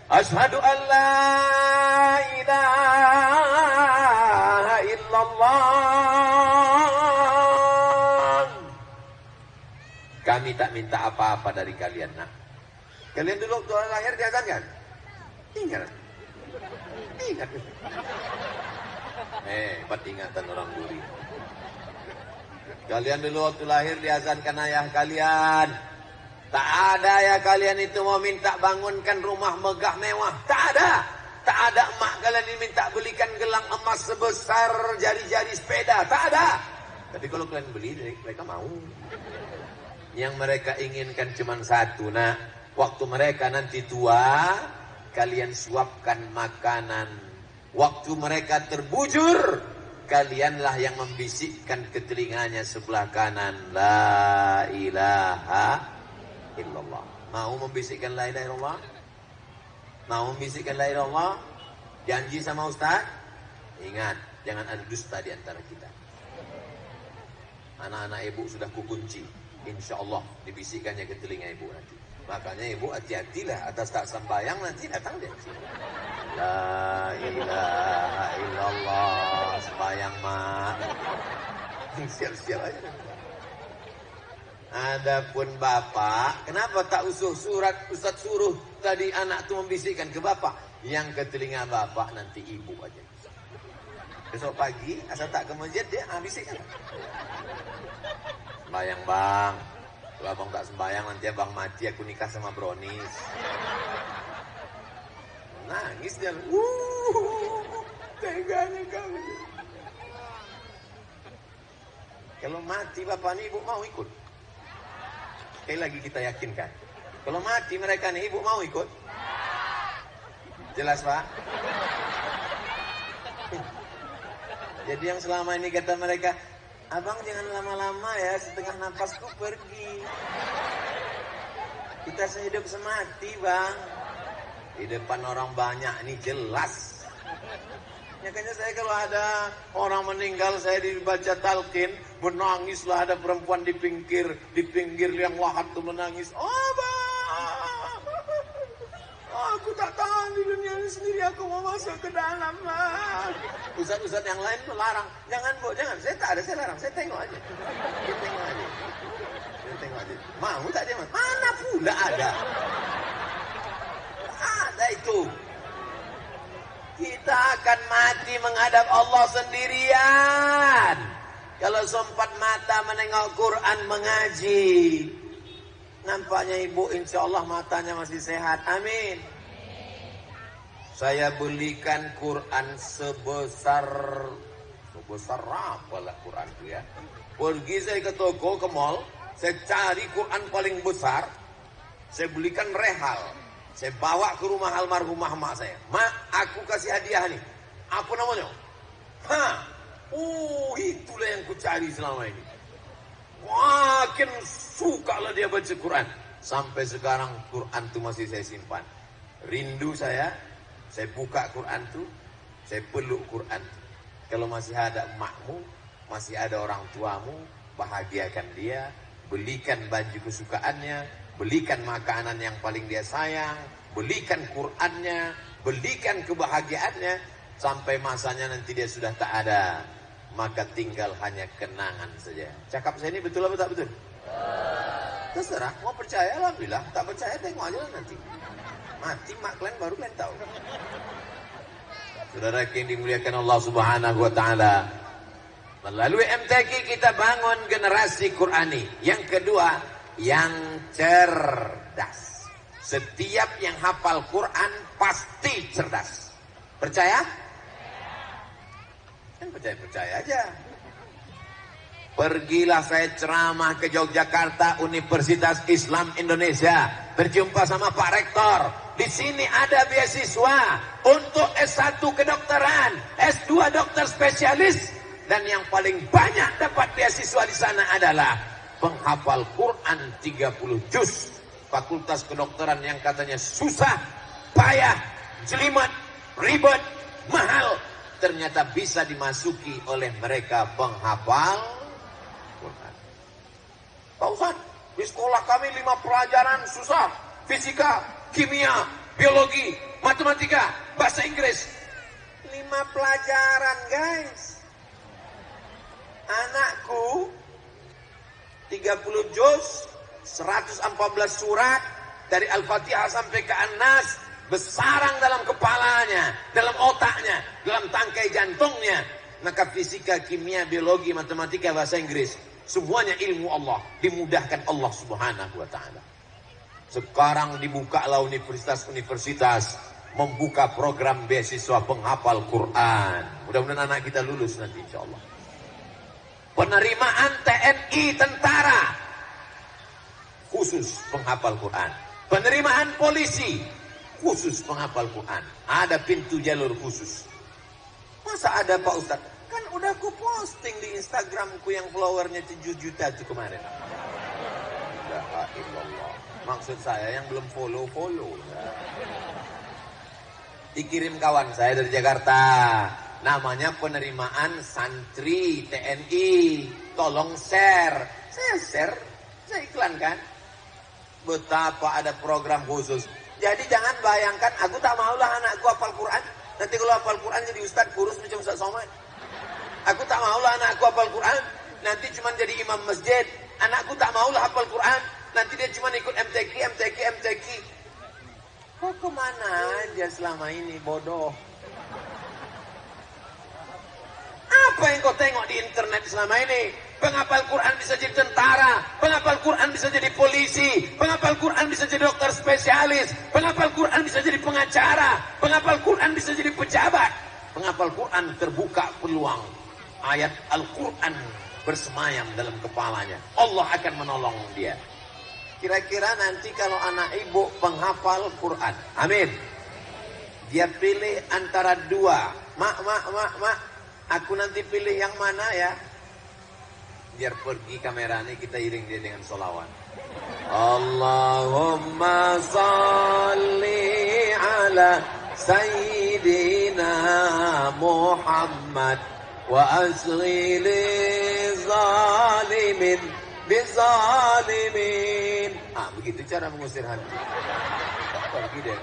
Asyhadu an la ilaha illallah. Kami tak minta apa-apa dari kalian, nak. Kalian dulu waktu lahir diazankan? Ingat. Hebat ingatan orang dulu. Kalian dulu waktu lahir diazankan ayah kalian. Tak ada ya kalian itu mau minta bangunkan rumah megah mewah. Tak ada. Tak ada emak kalian diminta belikan gelang emas sebesar jari-jari sepeda. Tak ada. Tapi kalau kalian beli, mereka mau. Yang mereka inginkan cuma satu, nak. Waktu mereka nanti tua, kalian suapkan makanan. Waktu mereka terbujur, kalianlah yang membisikkan ke telinganya sebelah kanan, la ilaha illallah. Mau membisikkan la ilaha illallah? Mau membisikkan la ilaha illallah? Janji sama Ustaz? Ingat, jangan ada dusta di antara kita. Anak-anak ibu sudah kukunci, insya Allah dibisikkannya ke telinga ibu nanti. Makanya ibu hati-hatilah, atas tak sembahyang nanti datang dia. La ilaha illallah, sembahyang mak. Siap-siap aja. Adapun bapak, kenapa tak usuh surat Ustaz suruh tadi anak tu membisikkan ke bapak? Yang ke telinga bapak nanti ibu aja. Besok pagi asal tak ke masjid dia bisikkan. Sembahyang bang. Kalau abang tak sembahyang nanti abang mati, aku nikah sama Bronis. Nangis dia. Teganya kamu. Kalau mati bapak nih ibu mau ikut? Sekali lagi kita yakinkan. Kalau mati mereka nih ibu mau ikut? Jelas pak? Jadi yang selama ini kata mereka, abang jangan lama-lama ya, setengah napasku pergi. Kita sehidup semati bang. Di depan orang banyak ini jelas Makanya saya kalau ada orang meninggal, saya dibaca talqin, menangislah, ada perempuan di pinggir yang lahat tuh menangis. Aku tak tahan di dunia ini sendiri, aku mau masuk ke dalam. Ustaz-ustaz yang lain melarang. Jangan, Bu, jangan. Saya tak ada, saya larang. Saya tengok aja. Saya tengok aja. Mau tak dia? Mana pula ada? Ada itu. Kita akan mati menghadap Allah sendirian. Kalau sempat mata menengok Quran mengaji. Nampaknya ibu insya Allah matanya masih sehat. Amin. Saya belikan Quran sebesar apalah Quran itu ya. Pergi saya ke toko, ke mall. Saya cari Quran paling besar. Saya belikan rehal. Saya bawa ke rumah almarhumah mak saya. Mak, aku kasih hadiah nih. Apa namanya? Itulah yang ku cari selama ini. Makin suka lah dia baca Quran. Sampai sekarang Quran itu masih saya simpan. Rindu saya buka Quran itu, saya peluk Quran itu. Kalau masih ada emakmu, masih ada orang tuamu, bahagiakan dia, belikan baju kesukaannya, belikan makanan yang paling dia sayang, belikan Qurannya, belikan kebahagiaannya, sampai masanya nanti dia sudah tak ada, maka tinggal hanya kenangan saja. Cakap saya ini betul atau tak betul? Terserah, mau percaya alhamdulillah, tak percaya tengok aja lah nanti. Mati mak kalian baru kalian tahu. Saudara yang dimuliakan Allah Subhanahu wa taala, melalui MTQ kita bangun generasi Qurani. Yang kedua, yang cerdas. Setiap yang hafal Quran pasti cerdas. Percaya? Kan percaya aja. Pergilah saya ceramah ke Yogyakarta, Universitas Islam Indonesia. Berjumpa sama Pak Rektor. Di sini ada beasiswa untuk S1 kedokteran, S2 dokter spesialis. Dan yang paling banyak dapat beasiswa di sana adalah penghafal Quran 30 juz. Fakultas kedokteran yang katanya susah, payah, jelimet, ribet, mahal, ternyata bisa dimasuki oleh mereka penghafal Quran. Pak Ustaz, di sekolah kami 5 pelajaran susah. Fisika, kimia, biologi, matematika, bahasa Inggris. 5 pelajaran guys. Anakku 30 juz, 114 surat dari Al-Fatihah sampai ke An-Nas bersarang dalam kepalanya, dalam otaknya, dalam tangkai jantungnya. Maka fisika, kimia, biologi, matematika, bahasa Inggris, semuanya ilmu Allah, dimudahkan Allah Subhanahu wa taala. Sekarang dibukalah universitas-universitas membuka program beasiswa penghafal Quran. Mudah-mudahan anak kita lulus nanti insyaallah. Penerimaan TNI tentara khusus penghafal Quran. Penerimaan polisi khusus penghafal Quran. Ada pintu jalur khusus. Masa ada Pak Ustaz? Kan udah aku posting di Instagramku yang followernya 7 juta itu kemarin. La ilaha illallah. Maksud saya yang belum follow. Dikirim kawan saya dari Jakarta. Namanya penerimaan santri TNI. Tolong share. Saya share. Saya iklankan. Betapa ada program khusus. Jadi jangan bayangkan, aku tak maulah anakku hafal Quran. Nanti kalau hafal Quran jadi ustaz kurus macam Ustaz Somad. Aku tak maulah anakku hafal Quran. Nanti cuma jadi imam masjid. Anakku tak maulah hafal Quran. Nanti dia cuma ikut MTQ. Kok kemana aja selama ini bodoh? Apa yang kau tengok di internet selama ini? Penghafal Quran bisa jadi tentara, penghafal Quran bisa jadi polisi, penghafal Quran bisa jadi dokter spesialis, penghafal Quran bisa jadi pengacara, penghafal Quran bisa jadi pejabat. Penghafal Quran terbuka peluang. Ayat Al-Quran bersemayam dalam kepalanya. Allah akan menolong dia. Kira-kira nanti kalau anak ibu penghafal Quran, amin, dia pilih antara 2. Mak, aku nanti pilih yang mana ya? Biar pergi kamera ini kita iring dia dengan sholawat. Allahumma salli ala Sayyidina sayyidina Muhammad wa asghi li zalimin bizalimin. Begitu cara mengusir hantu. Pergi deh.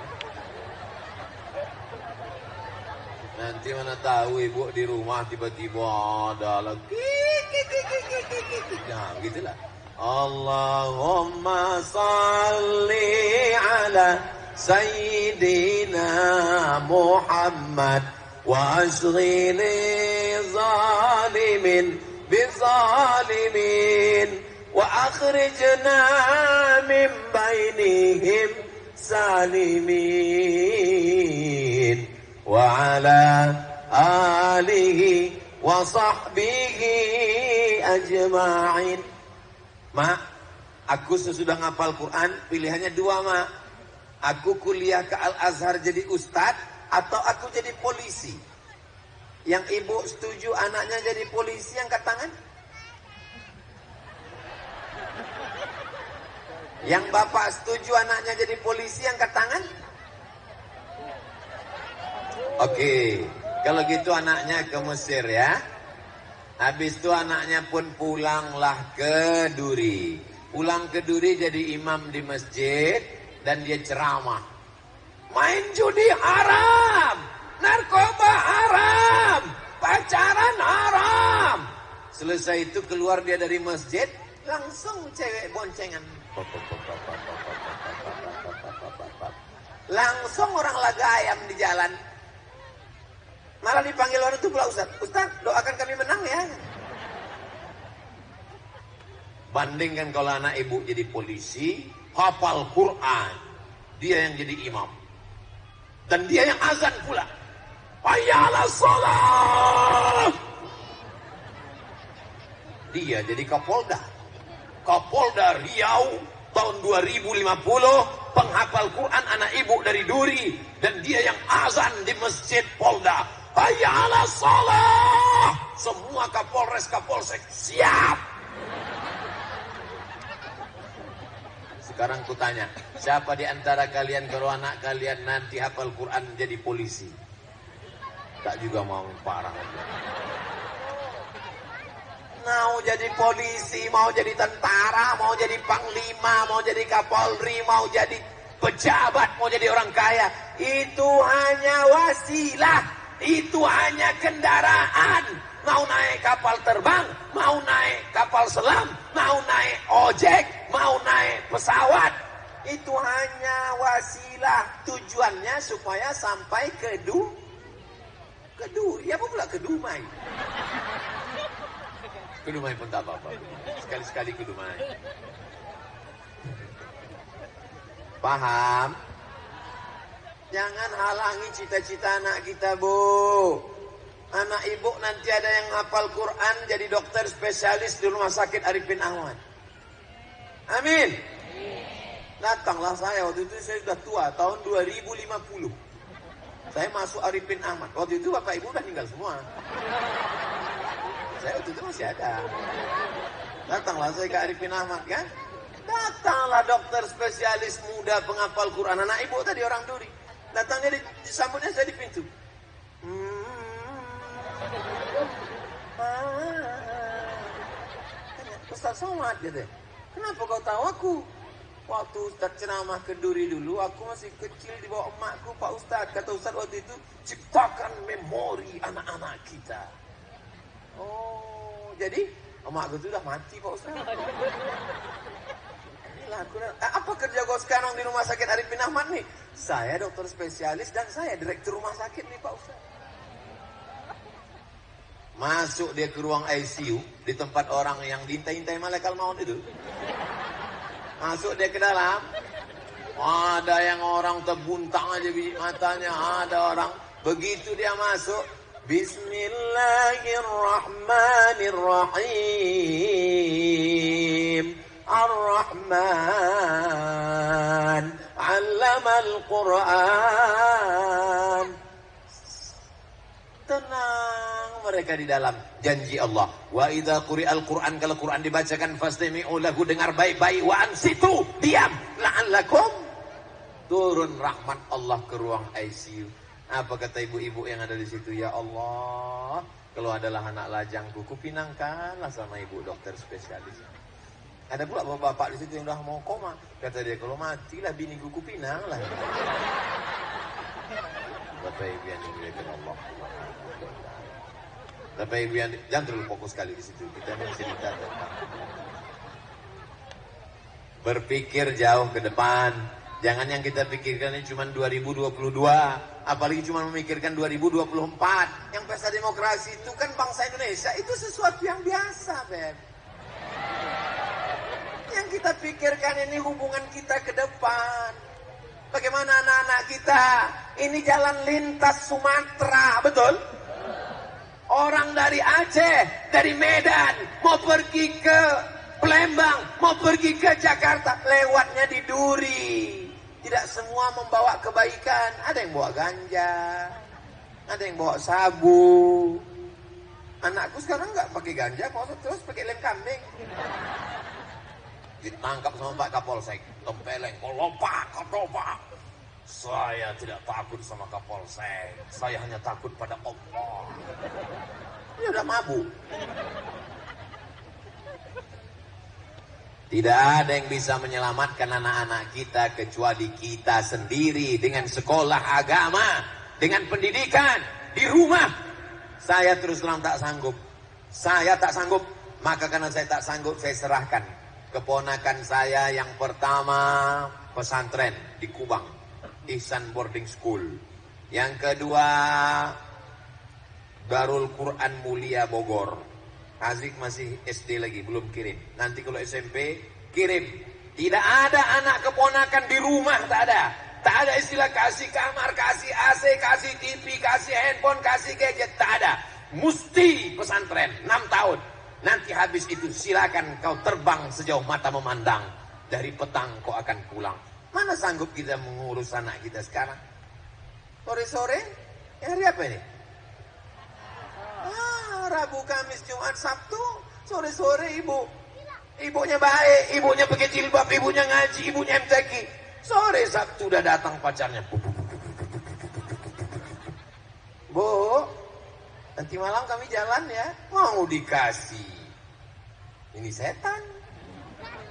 Nanti mana tahu ibu di rumah tiba-tiba ada lagi. Nah, begitulah. Allahumma salli ala sayyidina Muhammad wa asghi li zalimin bizalimin wa akhrijna min bainihim salimin wa ala alihi wa sahbihi ajma'in. Mak, aku sesudah ngapal Quran, pilihannya dua, Mak. Aku kuliah ke Al-Azhar jadi ustadz, atau aku jadi polisi. Yang ibu setuju anaknya jadi polisi, angkat tangan. Yang bapak setuju anaknya jadi polisi, angkat tangan. Oke, kalau gitu anaknya ke Mesir ya. Habis itu anaknya pun pulanglah ke Duri. Pulang ke Duri jadi imam di masjid. Dan dia ceramah. Main judi haram. Narkoba haram. Pacaran haram. Selesai itu keluar dia dari masjid. Langsung cewek boncengan. Langsung orang laga ayam di jalan. Malah dipanggil orang itu pula Ustaz. Ustaz, doakan kami menang ya. Bandingkan kalau anak ibu jadi polisi, hafal Quran, dia yang jadi imam. Dan dia yang azan pula. Hayya 'alas shalah. Dia jadi Kapolda. Kapolda Riau tahun 2050, penghafal Quran anak ibu dari Duri. Dan dia yang azan di masjid Polda. Hayya 'alas shalah. Semua Kapolres, Kapolsek siap. Sekarang kutanya, siapa di antara kalian kalau anak kalian nanti hafal Quran jadi polisi? Tak juga mau, parah. Mau jadi polisi, mau jadi tentara, mau jadi panglima, mau jadi kapolri, mau jadi pejabat, mau jadi orang kaya. Itu hanya wasilah, itu hanya kendaraan. Mau naik kapal terbang, mau naik kapal selam, mau naik ojek, mau naik pesawat. Itu hanya wasilah. Tujuannya supaya sampai ke Duri. Apa pula ke Dumai? Ke Dumai pun tak apa-apa. Sekali-sekali ke Dumai. Paham? Jangan halangi cita-cita anak kita, Bu. Anak ibu nanti ada yang hafal Quran jadi dokter spesialis di Rumah Sakit Arifin Ahmad. Amin. Datanglah saya, waktu itu saya sudah tua, tahun 2050. Saya masuk Arifin Ahmad. Waktu itu bapak ibu udah meninggal semua. Saya waktu itu masih ada. Datanglah saya ke Arifin Ahmad kan. Datanglah dokter spesialis muda penghafal Quran. Anak ibu tadi orang Duri. Datangnya disambutnya saya di pintu. Ustaz Somad gitu. Kenapa kau tahu aku? Waktu Ustaz ceramah ke Duri dulu, aku masih kecil di bawah emakku, Pak Ustaz. Kata Ustaz waktu itu, ciptakan memori anak-anak kita. Oh, jadi emakku itu udah mati, Pak Ustaz. Inilah aku. Apa kerja kau sekarang di Rumah Sakit Arifin Ahmad nih? Saya dokter spesialis dan saya direktur rumah sakit nih, Pak Ustaz. Masuk dia ke ruang ICU di tempat orang yang diintai-intai malaikat maut itu. Masuk dia ke dalam. Ada yang orang terbuntang aja biji matanya, ada orang begitu dia masuk. Bismillahirrahmanirrahim. Ar-Rahman 'allamal Qur'an. Tenang mereka di dalam. Janji Allah, wa idza quri'al Qur'an, kalau Quran dibacakan fastami'u lahu, dengar baik-baik, wa ansitu, diam, la'allakum, turun rahmat Allah ke ruang ICU. Apa kata ibu-ibu yang ada di situ? Ya Allah, kalau adalah anak lajangku, kupinangkanlah sama ibu dokter spesialis. Ada pula bapak-bapak di situ yang udah mau koma. Kata dia, kalau matilah biniku, kupinang lah. Bapak ibu yang dimuliakan Allah. Bapak ibu yang jangan terlalu fokus sekali di situ. Kita mau cerita tentang berpikir jauh ke depan. Jangan yang kita pikirkan ini cuma 2022, apalagi cuma memikirkan 2024. Yang pesta demokrasi itu kan bangsa Indonesia, itu sesuatu yang biasa, Beb. Yang kita pikirkan ini hubungan kita ke depan. Bagaimana anak-anak kita? Ini jalan lintas Sumatera, betul? Orang dari Aceh, dari Medan, mau pergi ke Palembang, mau pergi ke Jakarta, lewatnya di Duri. Tidak semua membawa kebaikan. Ada yang bawa ganja, ada yang bawa sabu. Anakku sekarang nggak pakai ganja, terus pakai lem kambing. Ditangkap sama Pak Kapolsek, tempeleng, kolopak, kotopak. Saya tidak takut sama Kapolsek, saya hanya takut pada Allah. Dia udah mabuk. Tidak ada yang bisa menyelamatkan anak-anak kita kecuali kita sendiri dengan sekolah agama, dengan pendidikan di rumah. Saya terus terang tak sanggup. Saya tak sanggup. Maka karena saya tak sanggup, saya serahkan keponakan saya yang pertama pesantren di Kubang, Ihsan Boarding School. Yang kedua Darul Quran Mulia Bogor. Azik masih SD lagi, belum kirim. Nanti kalau SMP, kirim. Tidak ada anak keponakan di rumah, tak ada. Tak ada istilah kasih kamar, kasih AC, kasih TV, kasih handphone, kasih gadget. Tak ada. Mesti pesantren, 6 tahun. Nanti habis itu silakan kau terbang sejauh mata memandang. Dari petang kau akan pulang. Mana sanggup kita mengurus anak kita sekarang? Sore-sore? Hari apa ini? Rabu, Kamis, Jumat, Sabtu, sore-sore ibunya baik, ibunya pakai jilbab, ibunya ngaji, ibunya MTQ. Sore Sabtu udah datang pacarnya. Bu, nanti malam kami jalan ya. Mau dikasih. Ini setan.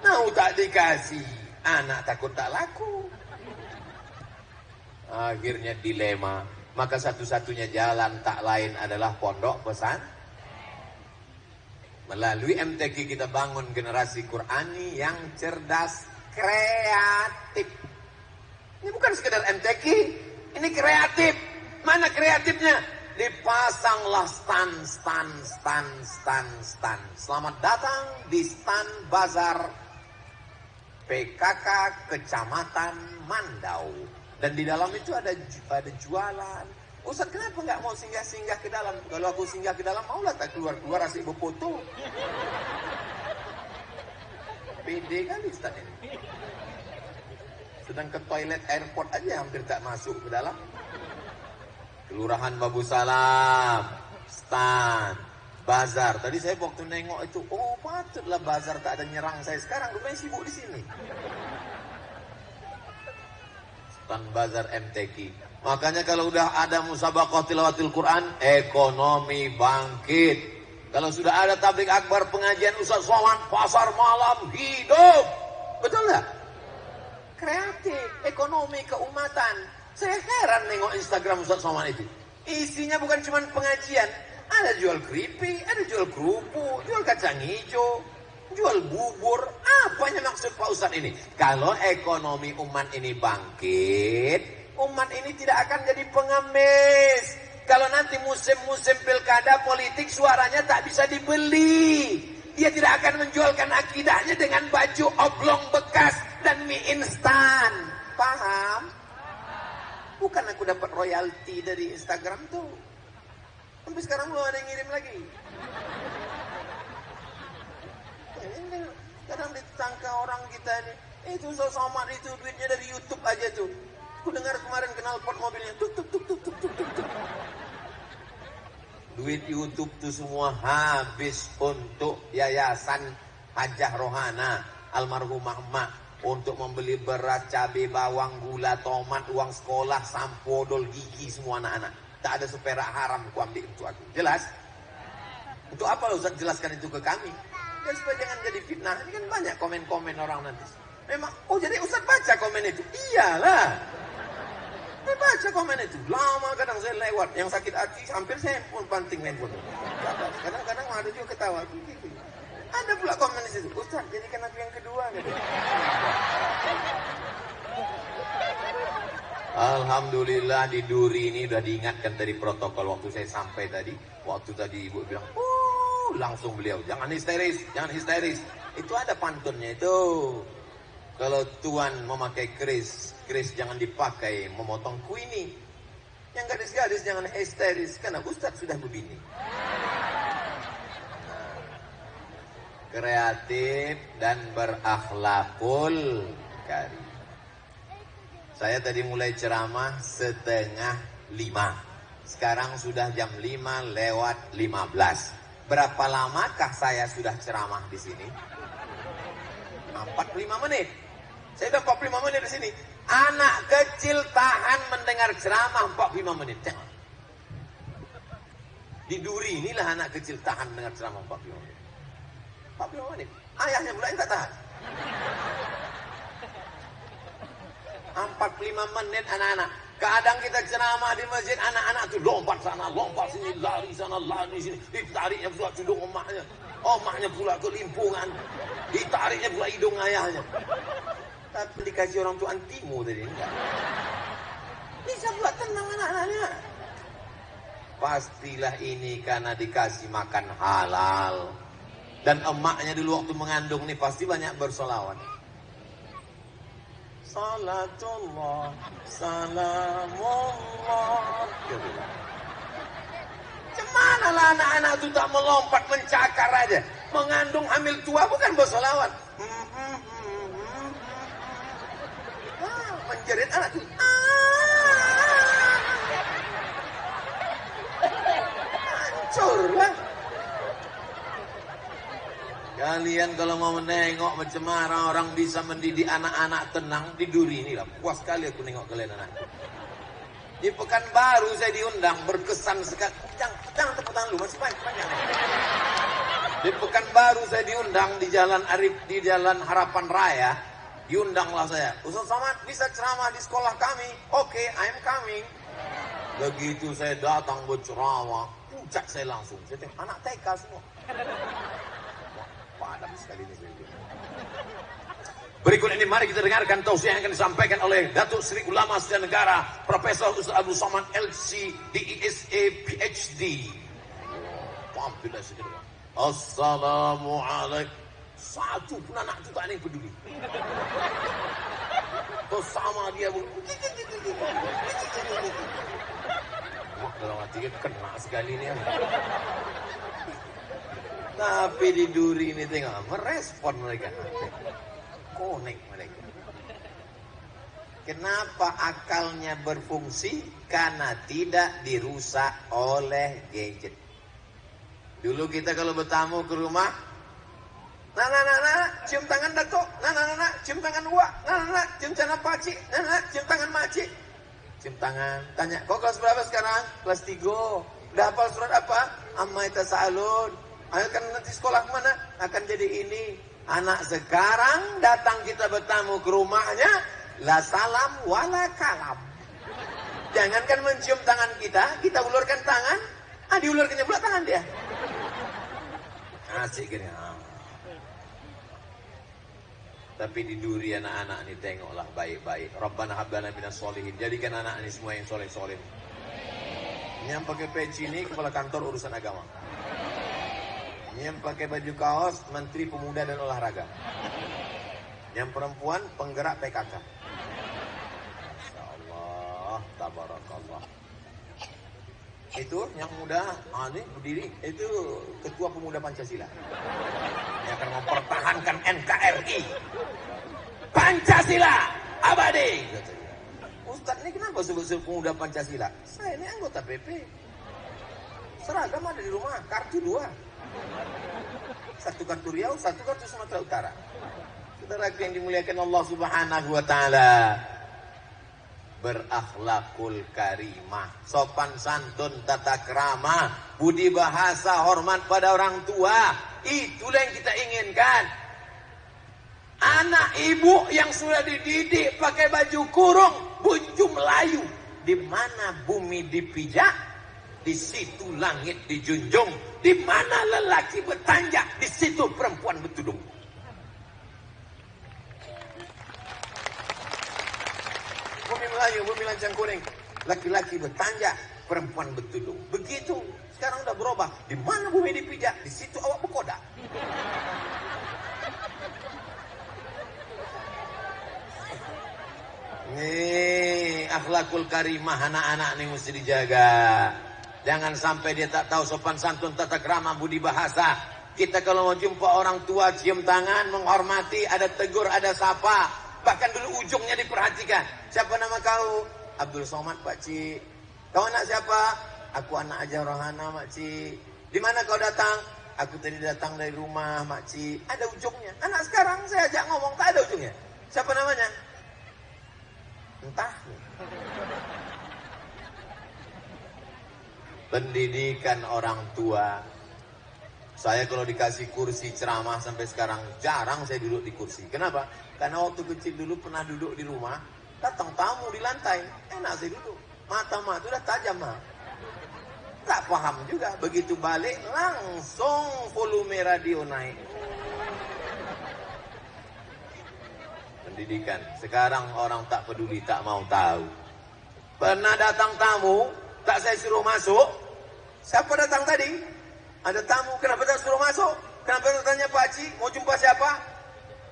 Mau tak dikasih. Anak takut tak laku. Akhirnya dilema. Maka satu-satunya jalan tak lain adalah pondok pesantren. Melalui MTQ kita bangun generasi Qurani yang cerdas, kreatif. Ini bukan sekedar MTQ, ini kreatif. Mana kreatifnya? Dipasanglah stand. Selamat datang di stand bazar PKK Kecamatan Mandau. Dan di dalam itu ada jualan. Ustaz, kenapa nggak mau singgah-singgah ke dalam? Kalau aku singgah ke dalam, maulah tak keluar-keluar asik berfoto. Pede kali Ustaz ini. Sedang ke toilet airport aja hampir tak masuk ke dalam. Kelurahan Babu Salam, stand, bazar. Tadi saya waktu nengok itu, oh patutlah bazar tak ada nyerang saya. Sekarang rupanya sibuk di sini. Stand bazar MTQ. Makanya kalau udah ada musabaqah tilawatil Quran, ekonomi bangkit. Kalau sudah ada tabligh akbar, pengajian Ustaz Somad, pasar malam hidup. Betul nggak? Kreatif, ekonomi, keumatan. Saya heran nengok Instagram Ustaz Somad itu. Isinya bukan cuma pengajian. Ada jual keripik, ada jual kerupuk, jual kacang hijau, jual bubur. Apanya maksud Pak Ustaz ini? Kalau ekonomi umat ini bangkit, umat ini tidak akan jadi pengemis. Kalau nanti musim-musim pilkada politik suaranya tak bisa dibeli. Dia tidak akan menjualkan akidahnya dengan baju oblong bekas dan mie instan. Paham? Bukan aku dapat royalti dari Instagram tuh. Sampai sekarang belum ada yang ngirim lagi. Kadang ditangka orang kita nih. Itu Somad itu duitnya dari YouTube aja tuh. Aku dengar kemarin knalpot mobilnya tuk. Duit YouTube tuh semua habis untuk yayasan Hajah Rohana almarhumah emak untuk membeli beras, cabai, bawang, gula, tomat, uang sekolah, sampo, odol gigi semua anak-anak. Tak ada seperak haram ku ambil untuk aku. Jelas? Untuk apa Ustaz jelaskan itu ke kami? Ya supaya jangan jadi fitnah. Ini kan banyak komen-komen orang nanti. Memang, oh jadi Ustaz baca komen itu? Iyalah. Saya baca komen itu. Lama kadang saya lewat. Yang sakit hati hampir saya pun panting handphone. Kadang-kadang ada juga ketawa. Gitu. Ada pula komen di situ. Ustaz, jadi kan aku yang kedua. Gitu. Alhamdulillah di Duri ini udah diingatkan dari protokol waktu saya sampai tadi. Waktu tadi ibu bilang, oh langsung beliau, jangan histeris, jangan histeris. Itu ada pantunnya itu. Kalau tuan memakai keris jangan dipakai memotong kuini. Yang gadis-gadis jangan histeris, karena Ustadz sudah begini. Kreatif dan berakhlakul karim. Saya tadi mulai ceramah 4:30. Sekarang sudah jam 5:15. Berapa lamakah saya sudah ceramah di sini? 45 menit. Saya sudah 45 menit di sini. Anak kecil tahan mendengar ceramah 45 menit. Tengok. Di Duri inilah anak kecil tahan mendengar ceramah 45 menit. 45 menit. Ayahnya pula yang tak tahan. 45 menit anak-anak. Kadang kita ceramah di masjid, anak-anak tuh lompat sana, lompat sini, lari sana, lari sini. Ditariknya pula hidung emaknya. Emaknya pula kelimpungan. Ditariknya pula hidung ayahnya. Tapi dikasih orang tua antimu tadi enggak. Bisa pula tenang anak-anaknya. Pastilah ini karena dikasih makan halal. Dan emaknya dulu waktu mengandung nih pasti banyak bersolawat. Salatullah, salamullah. Cemana lah anak-anak itu tak melompat mencakar aja. Mengandung hamil tua bukan bersolawat. Menjerit anak itu. Hancur lah. Kalian kalau mau menengok mencemara orang bisa mendidik anak-anak tenang di Duri ini lah. Puas sekali aku nengok kalian anak. Di Pekanbaru saya diundang berkesan sekali. Jangan tepuk tangan lu masih panjang. Di Pekanbaru saya diundang di Jalan Arif, di Jalan Harapan Raya. Diundanglah saya. Ustaz Somad bisa ceramah di sekolah kami. Oke, I'm coming. Begitu saya datang berceramah, puncak saya langsung. Saya tengok anak TK semua. Padam sekali ini. Berikut ini mari kita dengarkan tausiah yang akan disampaikan oleh Datuk Seri Ulama Setia Negara Profesor Ustaz Abdul Somad LC DESA PhD. Assalamualaikum. Satu pun anak itu tak ada yang peduli. Kau sama dia pun. Wah, dalam hati kena sekali ni. Tapi di Duri ini tengok, merespon mereka. Connect mereka. Kenapa akalnya berfungsi? Karena tidak dirusak oleh gadget. Dulu kita kalau bertamu ke rumah, Nak, cium tangan Datuk. Nak, cium tangan Wak. Nak, cium tangan Pakcik. Nak, cium tangan Makcik. Cium tangan. Tanya, kau kelas berapa sekarang? Kelas 3. Dah hafal surat apa? Amma Tasa'alun. Ayo kan nanti sekolah mana? Akan jadi ini. Anak sekarang datang kita bertamu ke rumahnya, la salam wala kalam. Jangankan mencium tangan kita ulurkan tangan, diulurkannya pula tangan dia. Asik gini. Tapi di Duri anak-anak ini tengoklah baik-baik. Rabbana hablana minas solihin. Jadikan anak ini semua yang soleh-soleh. Yang pakai peci ini kepala kantor urusan agama. Yang pakai baju kaos Menteri Pemuda dan Olahraga. Yang perempuan penggerak PKK. Insyaallah, tabarakallah. Itu yang muda, ini berdiri, itu Ketua Pemuda Pancasila. Yang akan mempertahankan NKRI. Pancasila abadi. Ustaz ini kenapa sebut Pemuda Pancasila? Saya ini anggota PP. Seragam ada di rumah, kartu 2. Satu kartu Riau, satu kartu Sumatera Utara. Saudaraku yang dimuliakan Allah Subhanahu wa taala, berakhlakul karimah, sopan santun, tata krama, budi bahasa, hormat pada orang tua, itulah yang kita inginkan. Anak ibu yang sudah dididik pakai baju kurung, baju Melayu, di mana bumi dipijak, di situ langit dijunjung, di mana lelaki bertanjak, di situ perempuan bertudung. Bumi Melayu, bumi lancang kuning, laki-laki bertanjak, perempuan bertudung. Begitu. Sekarang udah berubah. Di mana bumi dipijak, di situ awak berkodak. Nih, akhlakul karimah anak-anak nih mesti dijaga. Jangan sampai dia tak tahu sopan santun, tata krama, budi bahasa. Kita kalau mau jumpa orang tua, cium tangan, menghormati, ada tegur, ada sapa. Bahkan dulu ujungnya diperhatikan. Siapa nama kau? Abdul Somad, Pak Cik. Kau anak siapa? Aku anak Aja Rohana, Mak Cik. Di mana kau datang? Aku tadi datang dari rumah, Mak Cik. Ada ujungnya. Anak sekarang saya ajak ngomong, tak ada ujungnya. Siapa namanya? Entah. Pendidikan orang tua. Saya kalau dikasih kursi ceramah sampai sekarang jarang saya duduk di kursi. Kenapa? Karena waktu kecil dulu pernah duduk di rumah, datang tamu di lantai, enak saya duduk. Mata itu udah tajam mah. Tak paham juga. Begitu balik langsung volume radio naik. Pendidikan. Sekarang orang tak peduli, tak mau tahu. Pernah datang tamu, tak saya suruh masuk. Siapa datang tadi? Ada tamu, kenapa tak suruh masuk? Kenapa tak tanya Pak Haji, mau jumpa siapa?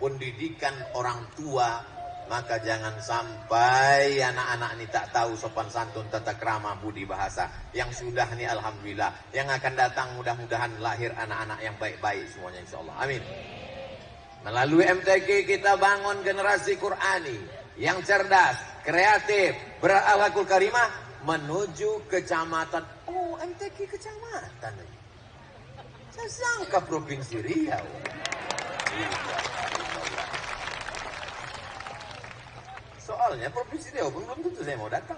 Pendidikan orang tua, maka jangan sampai anak-anak ini tak tahu sopan santun, tata krama, budi bahasa. Yang sudah nih alhamdulillah, yang akan datang mudah-mudahan lahir anak-anak yang baik-baik semuanya insyaallah. Amin. Melalui MTQ kita bangun generasi Qurani yang cerdas, kreatif, berakhlakul karimah menuju kecamatan. Oh, MTQ kecamatan. Saya sangka provinsi Riau. Soalnya provinsi Riau pun belum tentu saya mau datang.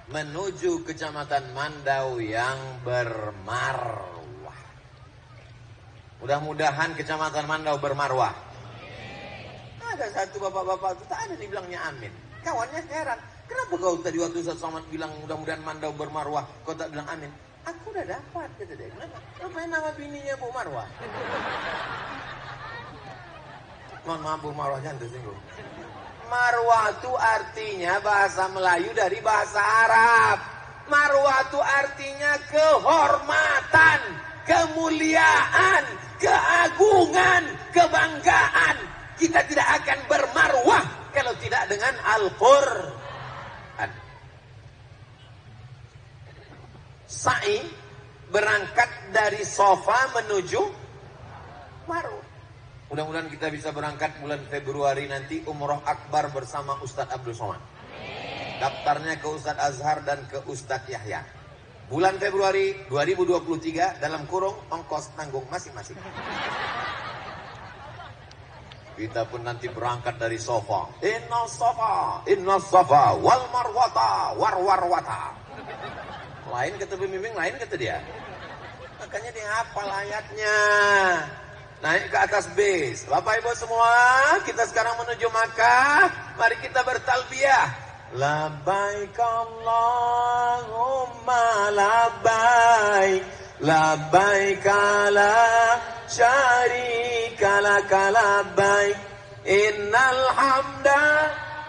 Menuju kecamatan Mandau yang bermarwah. Mudah-mudahan kecamatan Mandau bermarwah. Ada satu bapak-bapak itu tak ada dibilangnya amin. Kawannya heran. Kenapa kau tadi waktu Ustaz Somad bilang mudah-mudahan Mandau bermarwah, kau tak bilang amin? Aku udah dapat, kata dia. Kenapa? Ngapain nama bininya Bu Marwah? Mohon maaf Bu Marwah, jangan tersinggung. Marwah itu artinya bahasa Melayu dari bahasa Arab. Marwah itu artinya kehormatan, kemuliaan, keagungan, kebanggaan. Kita tidak akan bermarwah kalau tidak dengan Al-Qur'an. Sa'i berangkat dari Sofa menuju Marwah. Mudah-mudahan kita bisa berangkat bulan Februari nanti umroh akbar bersama Ustadz Abdul Somad. Daftarnya ke Ustadz Azhar dan ke Ustadz Yahya. Bulan Februari 2023 dalam kurung ongkos tanggung masing-masing. Kita pun nanti berangkat dari Sofa. Inna Safa wal marwata warwata. Lain kata pembimbing, lain kata dia. Makanya dia hafal ayatnya. Naik ke atas bis. Bapak Ibu semua, kita sekarang menuju Makkah. Mari kita bertalbiyah. Labbaik Allahumma labbaik. Labbaik la syarika laka labbaik. Innal hamda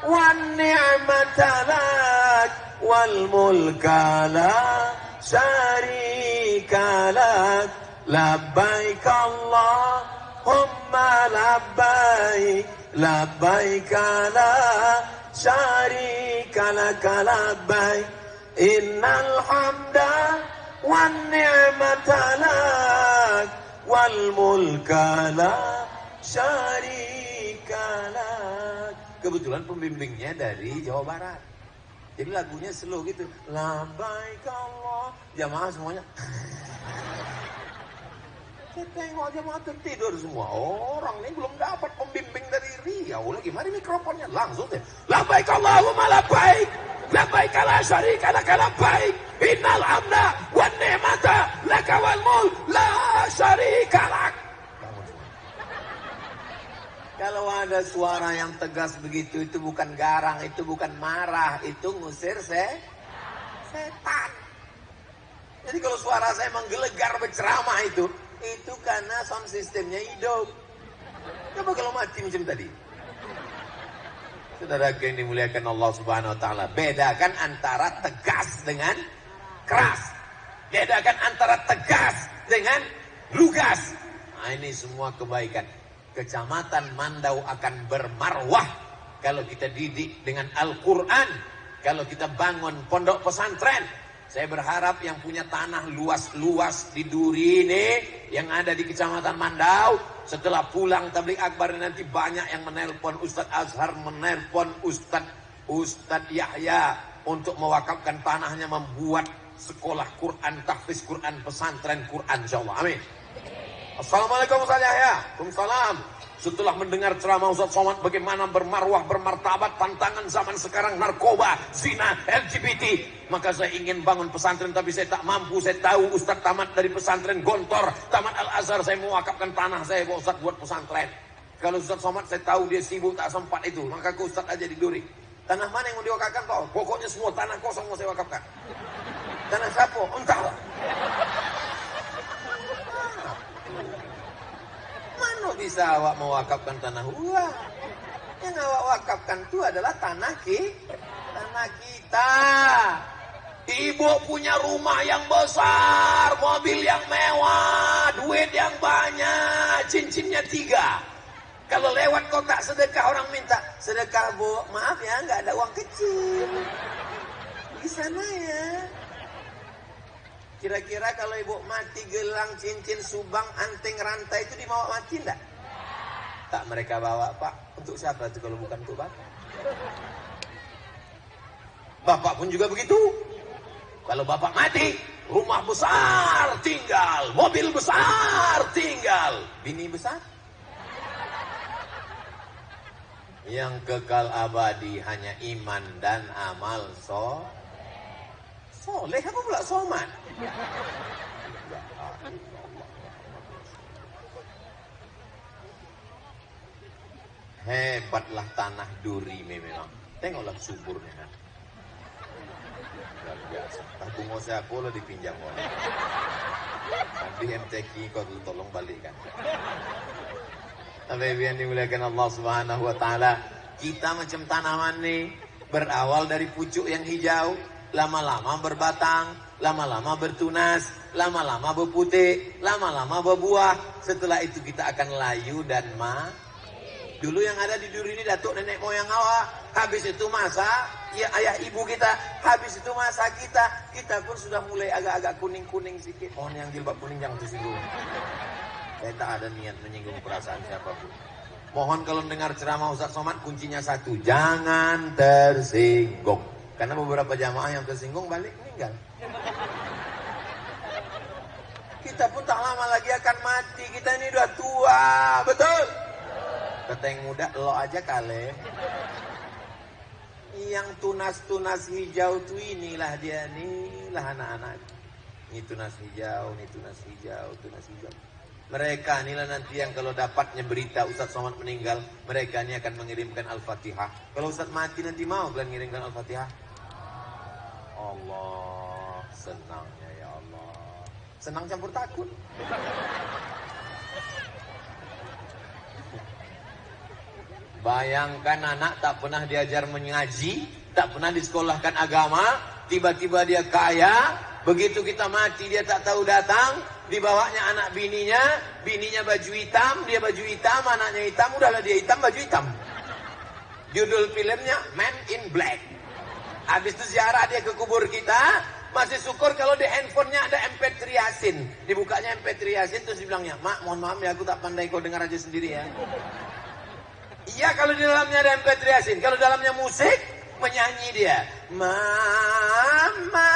wan ni'mata lak. Wal mulka la syarika lak. Labbaik Allahumma labbaik. Labbaik la syarika lak labbaik. Innal hamda wan ni'mata lak. Wal mulka la syarika lak. Kebetulan pembimbingnya dari Jawa Barat. Jadi lagunya slow gitu. Labbaik Allah. Jamaah semuanya. Saya tengok jemaah tertidur semua. Orang ini belum dapat pembimbing dari Riau. Lagi mari mikrofonnya langsung deh. Labbaik Allahumma labbaik. Labbaik la syarika laka labbaik. Innal hamda wan ni'mata laka wal mulk la syarika lak. Kalau ada suara yang tegas begitu, itu bukan garang, itu bukan marah, itu ngusir setan. Jadi kalau suara saya menggelegar berceramah itu karena sound systemnya hidup. Coba kalau mati macam tadi. Saudara yang dimuliakan Allah Subhanahu wa taala, bedakan antara tegas dengan keras. Bedakan antara tegas dengan lugas. Nah, ini semua kebaikan. Kecamatan Mandau akan bermarwah kalau kita didik dengan Al-Quran. Kalau kita bangun pondok pesantren. Saya berharap yang punya tanah luas-luas di Duri ini, yang ada di Kecamatan Mandau, setelah pulang tabligh akbar nanti banyak yang menelpon Ustadz Azhar, menelpon Ustadz Yahya untuk mewakafkan tanahnya membuat sekolah Quran, tahfiz Quran, pesantren Quran, insyaallah. Amin. Assalamualaikum Ustaz Yahya. Waalaikumsalam. Setelah mendengar ceramah Ustaz Somad bagaimana bermarwah, bermartabat, tantangan zaman sekarang, narkoba, zina, LGBT, maka saya ingin bangun pesantren tapi saya tak mampu. Saya tahu Ustaz tamat dari pesantren Gontor, tamat Al-Azhar, saya mau wakafkan tanah saya Ustaz buat pesantren. Kalau Ustaz Somad saya tahu dia sibuk tak sempat itu, maka ke Ustaz aja di Duri. Tanah mana yang mau diwakafkan Pak? Pokoknya semua tanah kosong mau saya wakafkan. Tanah siapa? Entahlah. Mana bisa awak mewakafkan tanah uang? Yang awak wakafkan itu adalah tanah kita. Ibu punya rumah yang besar, mobil yang mewah, duit yang banyak, cincinnya 3. Kalau lewat kau tak sedekah, orang minta sedekah bu, maaf ya nggak ada uang kecil. Di sana ya. Kira-kira kalau ibu mati gelang, cincin, subang, anting, rantai itu dibawa mati enggak? Tak mereka bawa Pak. Untuk siapa itu kalau bukan untuk Bapak? Bapak pun juga begitu. Kalau Bapak mati, rumah besar tinggal, mobil besar tinggal, bini besar. Yang kekal abadi hanya iman dan amal soleh. Apa pula somat? Hebatlah tanah Duri memang. Tengoklah suburnya. Luar biasa. Tabung saya pula dipinjam orang. Nanti MTQ kau tolong balikkan. Tapi yang dimuliakan Allah Subhanahu wa taala, kita macam tanaman nih, berawal dari pucuk yang hijau, lama-lama berbatang, lama-lama bertunas, lama-lama berputih, lama-lama berbuah. Setelah itu kita akan layu dan Dulu yang ada di Duri ini datuk nenek moyang awak. Habis itu masa ya ayah ibu kita. Habis itu masa kita. Kita pun sudah mulai agak-agak kuning-kuning sedikit. Mohon yang jilbab kuning jangan tersinggung. Saya tak ada niat menyinggung perasaan siapapun. Mohon kalau mendengar ceramah Ustaz Somad, kuncinya satu, jangan tersinggung. Karena beberapa jamaah yang tersinggung balik meninggal. Kita pun tak lama lagi akan mati. Kita ini udah tua, betul? Kata yang muda, lo aja kali. Yang tunas-tunas hijau tuh inilah dia, inilah anak-anak. Ini tunas hijau, ini tunas hijau, tunas hijau. Mereka inilah nanti yang kalau dapatnya berita Ustaz Somad meninggal, mereka ini akan mengirimkan Al-Fatihah. Kalau Ustaz mati nanti mau kalian mengirimkan Al-Fatihah? Allah, senangnya ya Allah. Senang campur takut. Bayangkan anak tak pernah diajar mengaji, tak pernah disekolahkan agama, tiba-tiba dia kaya, begitu kita mati dia tak tahu datang, dibawanya anak bininya baju hitam, dia baju hitam, anaknya hitam, udahlah dia hitam, baju hitam. Judul filmnya Man in Black. Habis itu ziarah dia ke kubur kita, masih syukur kalau di handphonenya ada MP3 Yasin. Dibukanya MP3 Yasin terus dibilangnya, "Mak, mohon maaf ya aku tak pandai, kau dengar aja sendiri ya." Iya kalau di dalamnya ada MP3 Yasin. Kalau dalamnya musik, menyanyi dia. Mama.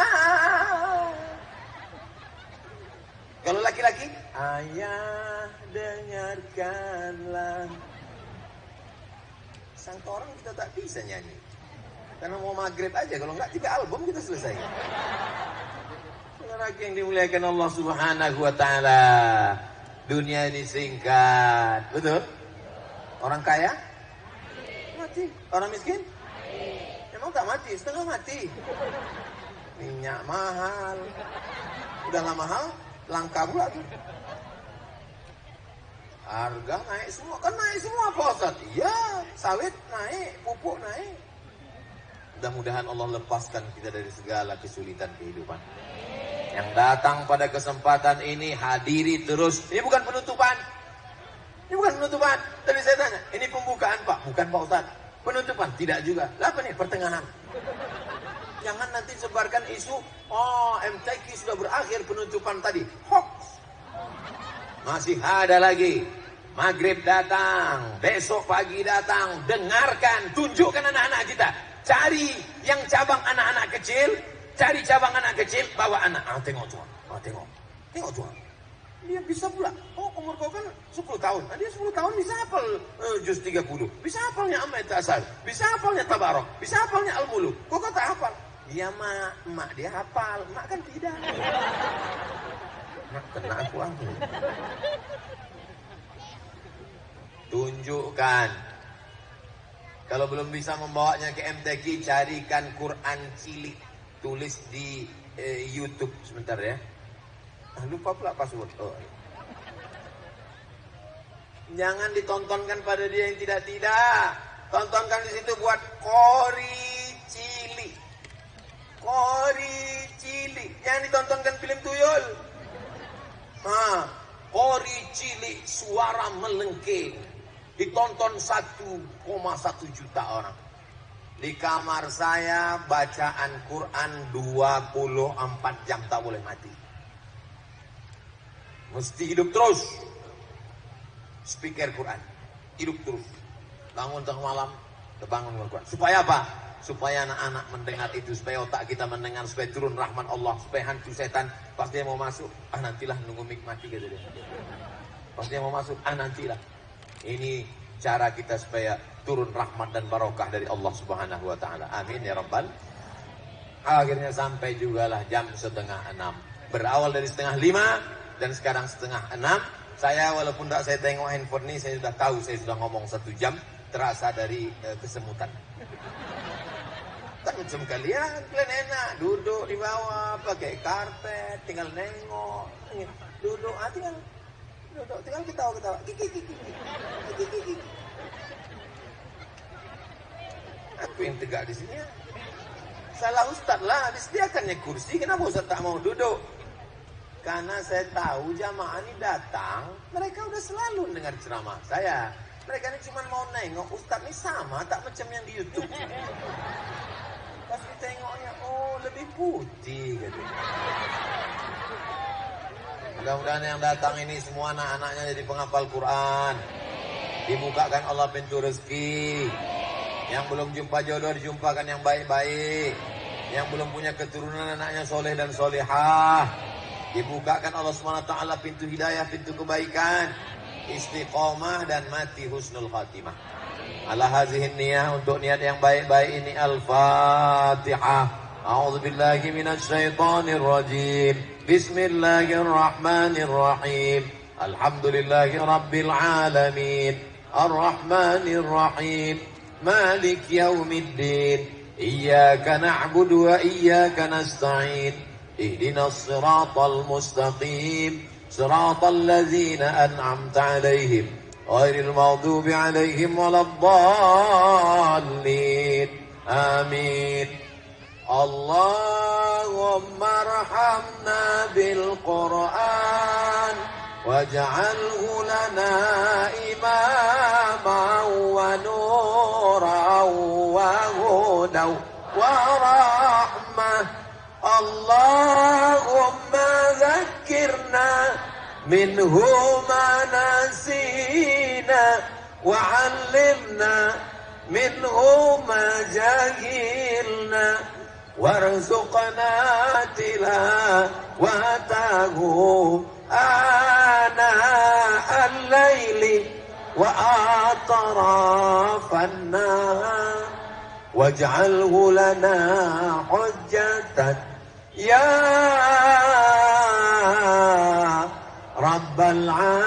Kalau laki-laki, Ayah dengarkanlah. Sang orang kita tak bisa nyanyi. Karena mau maghrib aja, kalau enggak 3 album kita selesai. Saudara yang dimuliakan Allah Subhanahu wa taala. Dunia ini singkat, betul? Orang kaya mati, orang miskin emang tak mati, setengah mati. Minyak mahal, udahlah mahal, langka pula tuh. Harga naik semua, kan naik semua Pak Ustaz. Iya, sawit naik, pupuk naik. Mudah-mudahan Allah lepaskan kita dari segala kesulitan kehidupan. Yang datang pada kesempatan ini hadiri terus. Ini bukan penutupan. Ini bukan penutupan. Tadi saya tanya, ini pembukaan Pak? Bukan Pak Ustaz. Penutupan? Tidak juga. Apa nih? Pertengahan. Jangan nanti sebarkan isu, oh MTQ sudah berakhir penutupan tadi. Hoax. Masih ada lagi. Maghrib datang, besok pagi datang. Dengarkan, tunjukkan anak-anak kita. Cari yang cabang anak-anak kecil, cari cabang anak kecil, bawa anak. Tengok tuan, tengok tuan. Dia bisa pula. Oh, umur kau kan 10 tahun. Dia 10 tahun bisa hafal juz 30. Bisa hafalnya Amma Tasal. Bisa hafalnya Tabarok. Bisa hafalnya Al-Muluk. Kau tak hafal? Iya mak dia hafal. Mak kan tidak. Mak kena aku. Tunjukkan. Kalau belum bisa membawanya ke MTQ, carikan Quran cilik, tulis di YouTube sebentar ya. Lupa pula password. Oh. Jangan ditontonkan pada dia yang tidak. Tontonkan di situ buat kori cilik. Kori cilik. Jangan ditontonkan film tuyul. Kori cilik suara melengking. Ditonton 1,1 juta orang. Di kamar saya bacaan Quran 24 jam tak boleh mati. Mesti hidup terus. Speaker Quran. Hidup terus. Bangun tengah malam, terbangun Quran. Supaya apa? Supaya anak-anak mendengar itu. Supaya otak kita mendengar. Supaya turun rahmat Allah. Supaya hantu setan. Pas dia mau masuk. Nantilah nunggu mati gitu dia. Pas dia mau masuk. Nantilah. Ini cara kita supaya turun rahmat dan barokah dari Allah Subhanahu wa taala. Amin ya rabbal. Akhirnya sampai jugalah jam 5:30. Berawal dari 5:30 dan sekarang 5:30. Saya walaupun tidak saya tengok handphone ini, saya sudah tahu saya sudah ngomong 1 jam, terasa dari kesemutan. Tak macam kalian enak duduk di bawah pakai karpet, tinggal nengok, duduk tinggal ketawa-ketawa. Kiki. Aku yang tegak di sini ya. Salah Ustaz lah, disediakannya kursi, kenapa Ustaz tak mau duduk? Karena saya tahu jamaah ini datang, mereka udah selalu dengar ceramah saya. Mereka ini cuma mau nengok Ustaz ini sama, tak macam yang di YouTube. Pas ditengoknya, oh lebih putih gitu. Mudah-mudahan yang datang ini semua anak-anaknya jadi penghafal Quran. Dibukakan Allah pintu rezeki. Yang belum jumpa jodoh dijumpakan yang baik-baik. Yang belum punya keturunan anaknya soleh dan solehah. Dibukakan Allah SWT pintu hidayah, pintu kebaikan. Istiqomah dan mati husnul khatimah. Ala hazihin niyah, untuk niat yang baik-baik ini. Al-Fatihah. A'udzubillahi minasyaitonir rajim. Bismillahirrahmanirrahim. Alhamdulillahi rabbil alamin. Ar-Rahmanir Rahim. Malik yaumiddin. Iyyaka na'budu wa iyyaka nasta'in. Ihdinas siratal mustaqim. Siratal ladzina an'amta 'alaihim ghairil maghdubi 'alaihim waladdallin. Amin. Allahumma arhamna bil Qur'an waj'alhu lana imaman wa nuran wa hudan wa rahmah. Allahumma zakkirna minhu ma nasina wa 'allimna minhu ma jahilna warzuqna tilawatahu الليل وأطراف النهار واجعله لنا حجة يا رب العالمين.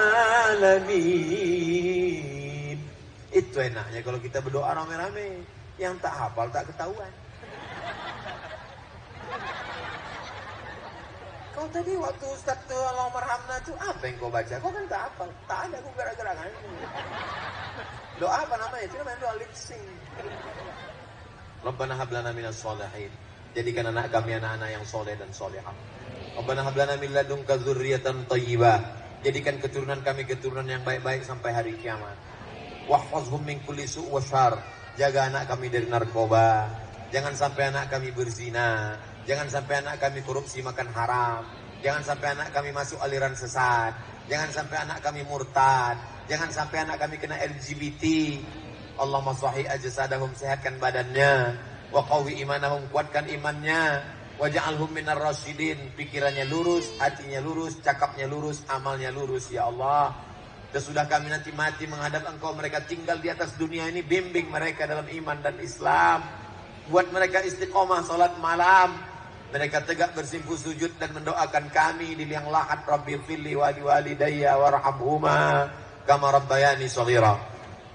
Itu enaknya kalau kita berdoa rame-rame. Yang tak hafal tak ketahuan. Kau tadi waktu Ustaz tuh Allahumma marhamna tuh apa yang kau baca? Kau kan tak hafal. Tak ada kau gerak-gerakan. Doa apa namanya? Itu namanya doa lip sync. Rabbana hab lana minas sholihin. Jadikan anak kami anak-anak yang soleh dan solehah. Rabbana hab lana min ladunka dzurriyyatan thayyibah. Jadikan keturunan kami keturunan yang baik-baik sampai hari kiamat. Wahfazhum min kulli su' wa syarr. Jaga anak kami dari narkoba. Jangan sampai anak kami berzina. Jangan sampai anak kami korupsi makan haram. Jangan sampai anak kami masuk aliran sesat. Jangan sampai anak kami murtad. Jangan sampai anak kami kena LGBT. Allahumma sahih ajsadahum, sehatkan badannya. Wa qawi imanahum, kuatkan imannya. Wa ja'alhum minar rasyidin, pikirannya lurus, hatinya lurus, cakapnya lurus, amalnya lurus ya Allah. Sesudah kami nanti mati menghadap Engkau, mereka tinggal di atas dunia ini, bimbing mereka dalam iman dan Islam. Buat mereka istiqomah salat malam. Mereka tegak bersimpuh sujud dan mendoakan kami di liang lahat. Rabbi firli wa liwalidayya warhamhuma kama rabbayani shaghira.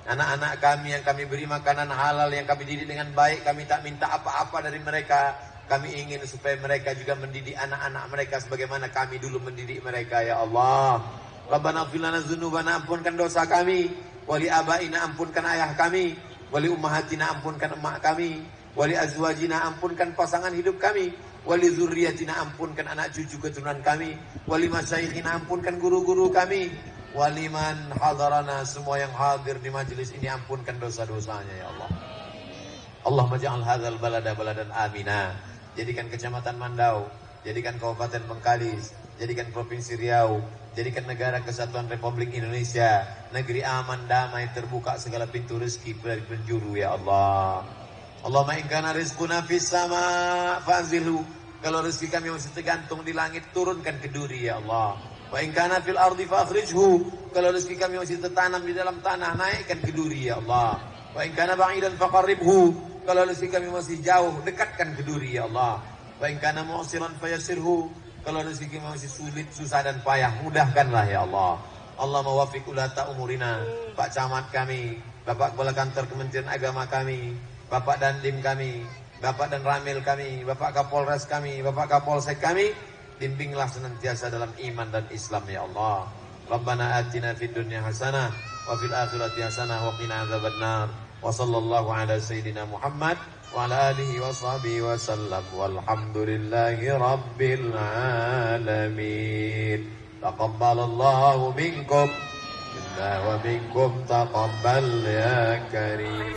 Anak-anak kami yang kami beri makanan halal, yang kami didik dengan baik, kami tak minta apa-apa dari mereka. Kami ingin supaya mereka juga mendidik anak-anak mereka sebagaimana kami dulu mendidik mereka ya Allah. Rabbana ighfir lana dzunubana, ampunkan dosa kami. Wali abaina, ampunkan ayah kami. Wali ummahatina, ampunkan emak kami. Wali azwajina, ampunkan pasangan hidup kami. Wali zurriyatina, ampunkan anak cucu keturunan kami. Wali masyayikhina, ampunkan guru-guru kami. Wali man hadarana, semua yang hadir di majelis ini, ampunkan dosa-dosanya ya Allah. Allahumma ja'al hadzal balada baladan amina. Jadikan kecamatan Mandau, jadikan Kabupaten Bengkalis, jadikan Provinsi Riau, jadikan negara kesatuan Republik Indonesia negeri aman, damai, terbuka segala pintu rezeki dari penjuru ya Allah. Allahumma in kana rizquna fis sama fa'anzilhu. Kalau rezeki kami masih tergantung di langit, turunkan ke duri ya Allah. Wa in kana fil ardi fakhrijhu. Kalau rezeki kami masih tertanam di dalam tanah, naikkan ke duri ya Allah. Wa in kana ba'idan faqarribhu. Kalau rezeki kami masih jauh, dekatkan ke duri ya Allah. Wa in kana mu'siran fayassirhu. Kalau rezeki kami masih sulit, susah dan payah, mudahkanlah ya Allah. Allah mawafiq ulata umurina. Pak Camat kami, Bapak Kepala Kantor Kementerian Agama kami, Bapak Dandim kami, Bapak dan Ramil kami, Bapak Kapolres kami, Bapak Kapolsek kami, bimbinglah senantiasa dalam iman dan Islam ya Allah. Rabbana atina fid dunya hasanah wa fil akhirati hasanah wa qina adzabannar. Wa sallallahu ala sayyidina Muhammad wa ala alihi wa sahbihi wa sallam. Walhamdulillahi rabbil alamin. Taqabbalallahu minkum wa minkum taqabbal ya karim.